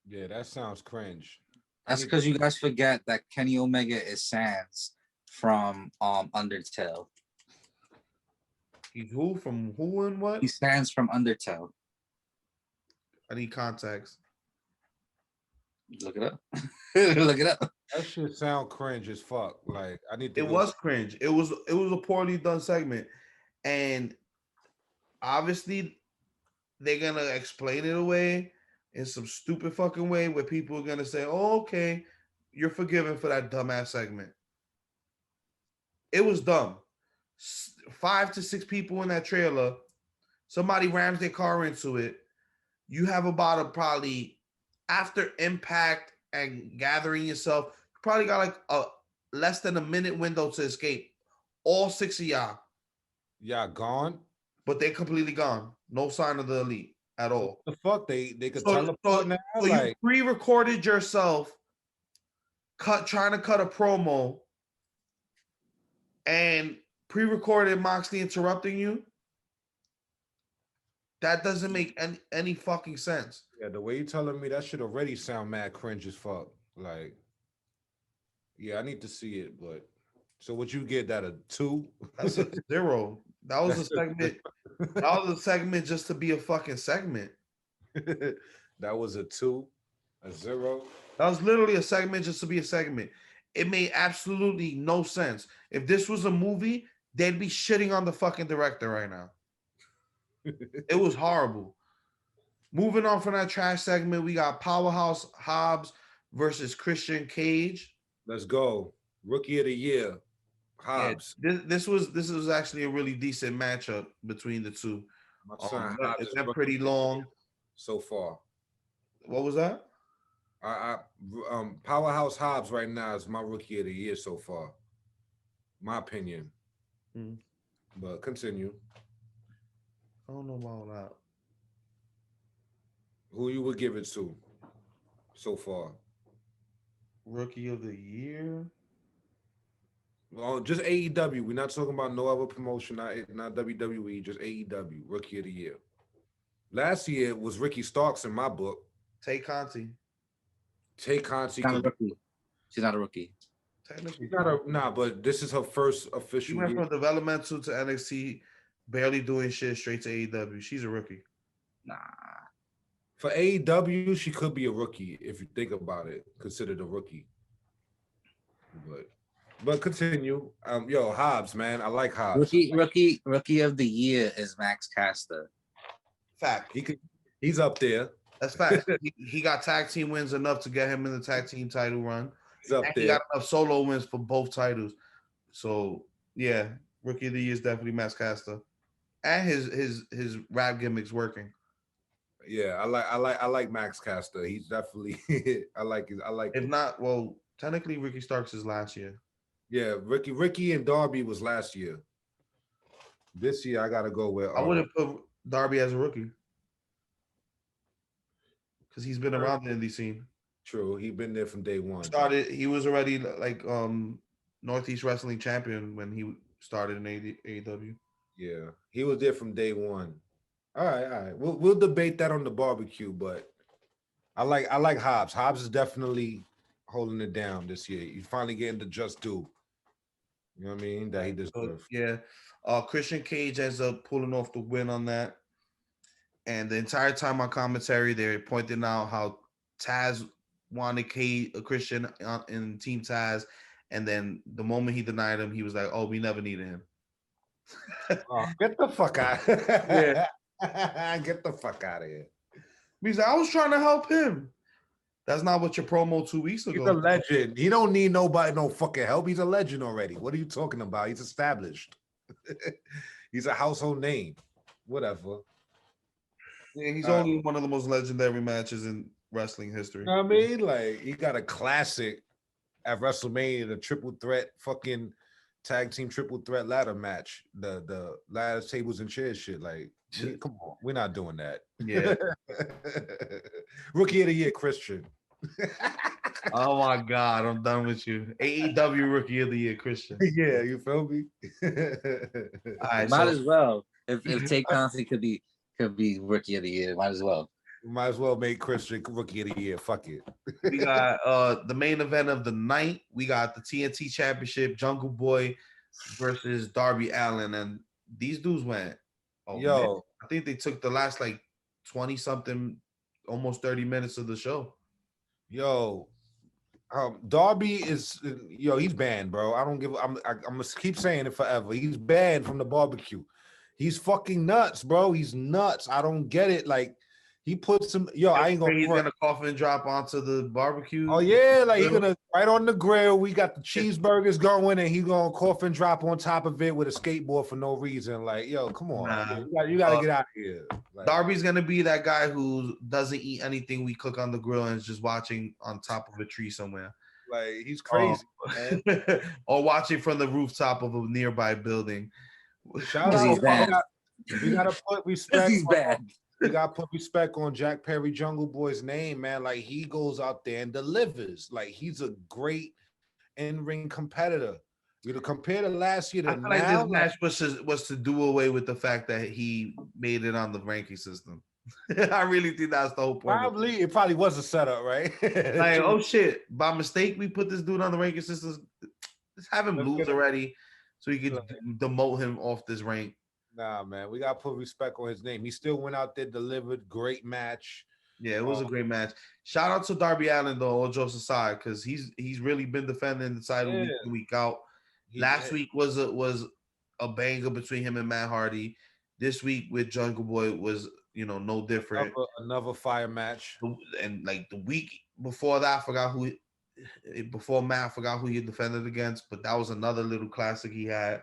Yeah, that sounds cringe. That's because you guys forget that Kenny Omega is Sans from Undertale. He's who? From who and what? He stands from Undertale. I need context. Look it up. Look it up. That shit sound cringe as fuck. Like I need to. It was cringe. It was a poorly done segment. And obviously they're gonna explain it away in some stupid fucking way where people are gonna say, oh, okay, you're forgiven for that dumbass segment. It was dumb. 5 to 6 people in that trailer. Somebody rams their car into it. You have about a probably after impact and gathering yourself, you probably got like a less than a minute window to escape. All 6 of y'all. Yeah, gone. But they're completely gone. No sign of the Elite at all. The fuck they could teleport now. So Like you pre-recorded yourself trying to cut a promo and pre-recorded Moxley interrupting you, that doesn't make any fucking sense. Yeah, the way you telling me that should already sound mad cringe as fuck. Like, yeah, I need to see it, but so would you get that a 2? That's a 0. That was a That's segment. That was a segment just to be a fucking segment. That was a 2, a 0. That was literally a segment just to be a segment. It made absolutely no sense. If this was a movie, they'd be shitting on the fucking director right now. It was horrible. Moving on from that trash segment, we got Powerhouse Hobbs versus Christian Cage. Let's go. Rookie of the year, Hobbs. Yeah, this was actually a really decent matchup between the two. My son Hobbs It is went rookie pretty of the year long. so far. What was that? Powerhouse Hobbs right now is my rookie of the year so far. My opinion. But continue. I don't know about that. Who you would give it to so far? Rookie of the year? Well, just AEW. We're not talking about no other promotion, not WWE, just AEW, rookie of the year. Last year was Ricky Starks in my book. Tay Conti. Tay Conti. She's not a rookie. She's not a rookie. Technically. She's not a, nah, but this is her first She official went year. from developmental to NXT, barely doing shit, straight to AEW. She's a rookie. Nah. For AEW, she could be a rookie if you think about it, considered a rookie. But continue. Yo, Hobbs, man. I like Hobbs. Rookie of the year is Max Caster. Fact. He's up there. That's fact. he got tag team wins enough to get him in the tag team title run. He's up And there. he got enough solo wins for both titles. So yeah, rookie of the year is definitely Max Caster. And his rap gimmicks working. Yeah, I like Max Caster. He's definitely I like If not, well, technically Ricky Starks is last year. Yeah, Ricky and Darby was last year. This year I gotta go with I wouldn't put Darby as a rookie. Because he's been around the indie scene. True, he been there from day one. He was already like Northeast Wrestling champion when he started in AEW. Yeah, he was there from day one. All right. We'll debate that on the barbecue, but I like Hobbs. Hobbs is definitely holding it down this year. He's finally getting the just due. You know what I mean? That he deserves. Yeah. Christian Cage ends up pulling off the win on that. And the entire time on commentary, they're pointing out how Taz wanted Christian in Team Taz. And then the moment he denied him, he was like, oh, we never needed him. Get the fuck out. Yeah. Get the fuck out of here. He's like, I was trying to help him. That's not what your promo 2 weeks ago. He's a legend. He don't need nobody, no fucking help. He's a legend already. What are you talking about? He's established. He's a household name. Whatever. Yeah, he's only one of the most legendary matches in wrestling history. You know what I mean? Like, he got a classic at WrestleMania, the triple threat fucking tag team triple threat ladder match. The ladders, tables, and chairs shit. Like, come on. We're not doing that. Yeah. Rookie of the year, Christian. Oh my God, I'm done with you. AEW Rookie of the Year, Christian. Yeah, you feel me? All right, Might as well. If Tay Conti could be rookie of the year, might as well. Might as well make Christian rookie of the year. Fuck it. We got the main event of the night. We got the TNT Championship, Jungle Boy versus Darby Allin, and these dudes went. Oh, Yo, man. I think they took the last like 20 something, almost 30 minutes of the show. Yo, Darby is he's banned, bro. I'm gonna keep saying it forever. He's banned from the barbecue. He's fucking nuts, bro. He's nuts. I don't get it. Like, he puts some I ain't gonna. He's gonna coffin drop onto the barbecue. Oh yeah, like he's gonna right on the grill. We got the cheeseburgers going, and he's gonna coffin drop on top of it with a skateboard for no reason. Like, yo, come on, you gotta get out of here. Like, Darby's gonna be that guy who doesn't eat anything we cook on the grill and is just watching on top of a tree somewhere. Like, he's crazy, man. Or watching from the rooftop of a nearby building. Shout out, we gotta put respect. He's bad. we got to put respect on Jack Perry Jungle Boy's name, man. Like he goes out there and delivers. Like he's a great in-ring competitor. Compared to last year I to feel like now, this match was to do away with the fact that he made it on the ranking system. I really think that's the whole point. probably it probably was a setup, right? Like, oh shit, by mistake we put this dude on the ranking system. Let's have him lose already, so he could demote him off this rank. Nah, man, we gotta put respect on his name. He still went out there, delivered, great match. Yeah, it was a great match. Shout out to Darby Allin though, all jokes aside, because he's really been defending the title week in, week out. Last week was a banger between him and Matt Hardy. This week with Jungle Boy was no different. Another fire match. And like the week before that, I forgot who. Before Matt, I forgot who he defended against, but that was another little classic he had.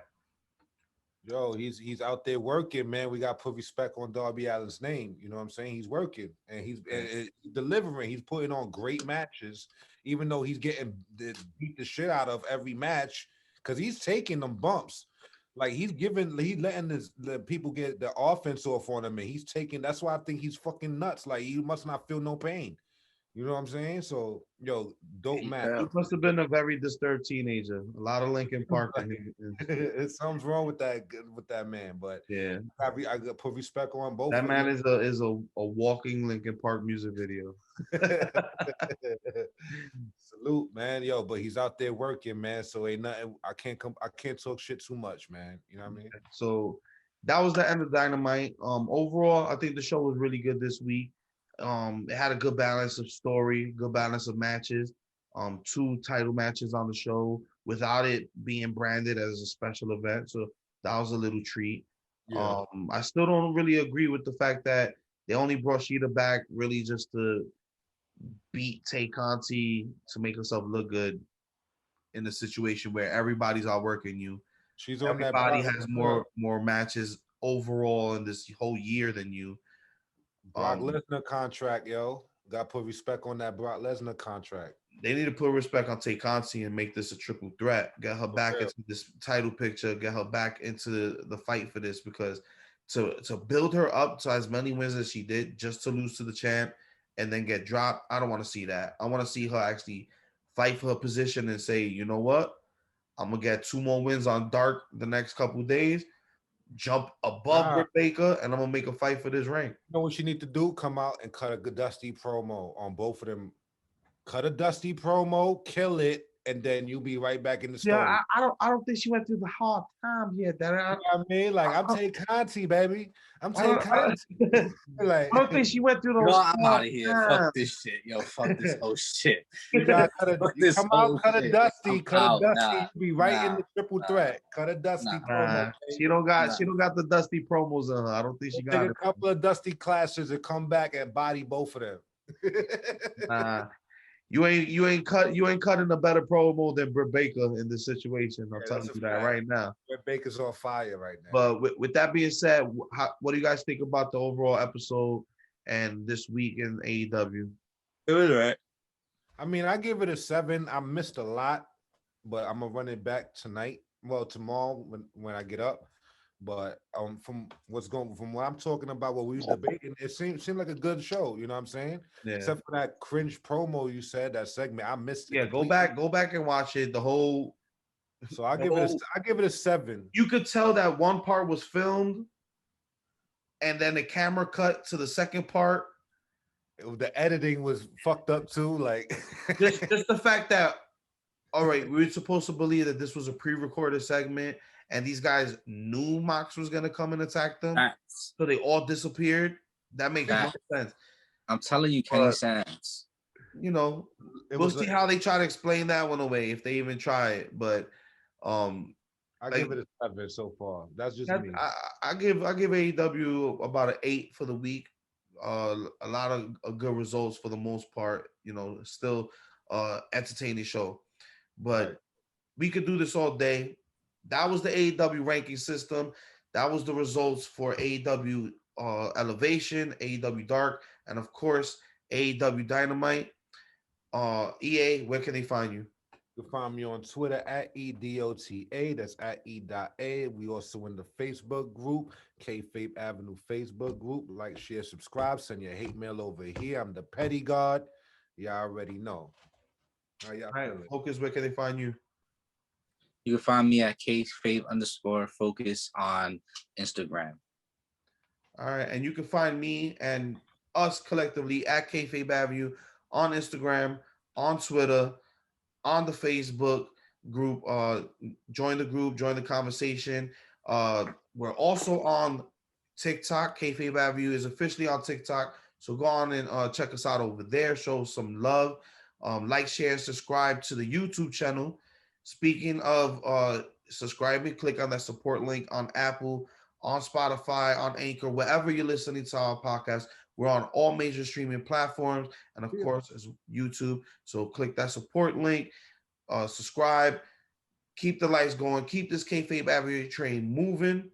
Yo, he's out there working, man. We got to put respect on Darby Allin's name. You know what I'm saying? He's working and he's delivering. He's putting on great matches, even though he's getting beat the shit out of every match because he's taking them bumps. Like he's letting the people get the offense off on him, and he's taking. That's why I think he's fucking nuts. Like he must not feel no pain. You know what I'm saying? So, yo, dope match. He must have been a very disturbed teenager. A lot of Linkin Park. Something's wrong with that man, but yeah, I put respect on both. That man is a walking Linkin Park music video. Salute, man, yo. But he's out there working, man. So ain't nothing. I can't talk shit too much, man. You know what I mean? So that was the end of Dynamite. Overall, I think the show was really good this week. It had a good balance of story, good balance of matches. 2 title matches on the show without it being branded as a special event. So that was a little treat. Yeah. I still don't really agree with the fact that they only brought Sheeta back really just to beat Tay Conti to make herself look good in a situation where everybody's outworking you. She's on Everybody has more matches overall in this whole year than you. Brock Lesnar contract, yo. Got to put respect on that Brock Lesnar contract. They need to put respect on Tay Conti and make this a triple threat. Get her back into this title picture. Get her back into the fight for this, because to build her up to as many wins as she did just to lose to the champ and then get dropped, I don't want to see that. I want to see her actually fight for her position and say, you know what? I'm going to get 2 more wins on Dark the next couple of days, jump above Britt Baker, and I'm going to make a fight for this rank. You know what you need to do? Come out and cut a good dusty promo on both of them. Cut a dusty promo, kill it, and then you'll be right back in the story. Yeah, I don't think she went through the hard time yet. You know what I mean? Like, I'm Tay Conti, baby. I'm Tay Conti. Like, I don't think she went through the No, I'm out of here. Fuck this shit. Yo, fuck this whole shit. You gotta cut a dusty. You'll be right in the triple threat. Cut a dusty promo. She don't got the dusty promos on her. I don't think she got a couple of dusty clashes and come back and body both of them. You ain't cutting a better promo than Britt Baker in this situation. I'm telling you that right now. Britt Baker's on fire right now. But with that being said, what do you guys think about the overall episode and this week in AEW? It was right. I mean, I give it a 7. I missed a lot, but I'm gonna run it back tonight. Well, tomorrow when I get up. But from what I'm talking about, what we were debating, it seemed like a good show. You know what I'm saying? Yeah. Except for that cringe promo you said, that segment, I missed it. Yeah, completely. Go back and watch it. The whole. So I give it a 7. You could tell that one part was filmed, and then the camera cut to the second part. The editing was fucked up too. Like just the fact that, all right, we were supposed to believe that this was a pre-recorded segment. And these guys knew Mox was going to come and attack them. So they all disappeared. That makes no sense. I'm telling you, Kenny Sands. You know, we'll see how they try to explain that one away, if they even try it. But I give it a 7 so far. That's just me. I give AEW about an 8 for the week. A lot of good results for the most part. You know, still entertaining show. But we could do this all day. That was the AEW ranking system. That was the results for AEW Elevation, AEW Dark, and of course AEW Dynamite. EA, where can they find you? You can find me on Twitter at EDOTA. That's at E.A. We also in the Facebook group, Kayfabe Avenue Facebook group. Like, share, subscribe. Send your hate mail over here. I'm the petty god. Y'all already know. How y'all All right, feeling? Focus, where can they find you? You can find me at kfave_focus on Instagram. All right, and you can find me and us collectively at Kayfabe Avenue on Instagram, on Twitter, on the Facebook group. Join the group, join the conversation. We're also on TikTok. Kayfabe Avenue is officially on TikTok, so go on and check us out over there. Show some love. Like, share, subscribe to the YouTube channel. Speaking of subscribing, click on that support link on Apple, on Spotify, on Anchor, wherever you're listening to our podcast. We're on all major streaming platforms, and of course, as YouTube. So click that support link, subscribe, keep the lights going, keep this Kayfabe Avenue train moving.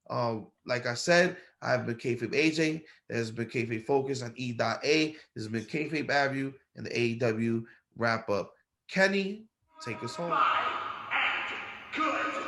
Like I said, I've been Kayfabe AJ. There's been Kayfabe Focus on E.A. This has been Kayfabe Avenue and the AEW wrap up. Kenny, take us home. Good.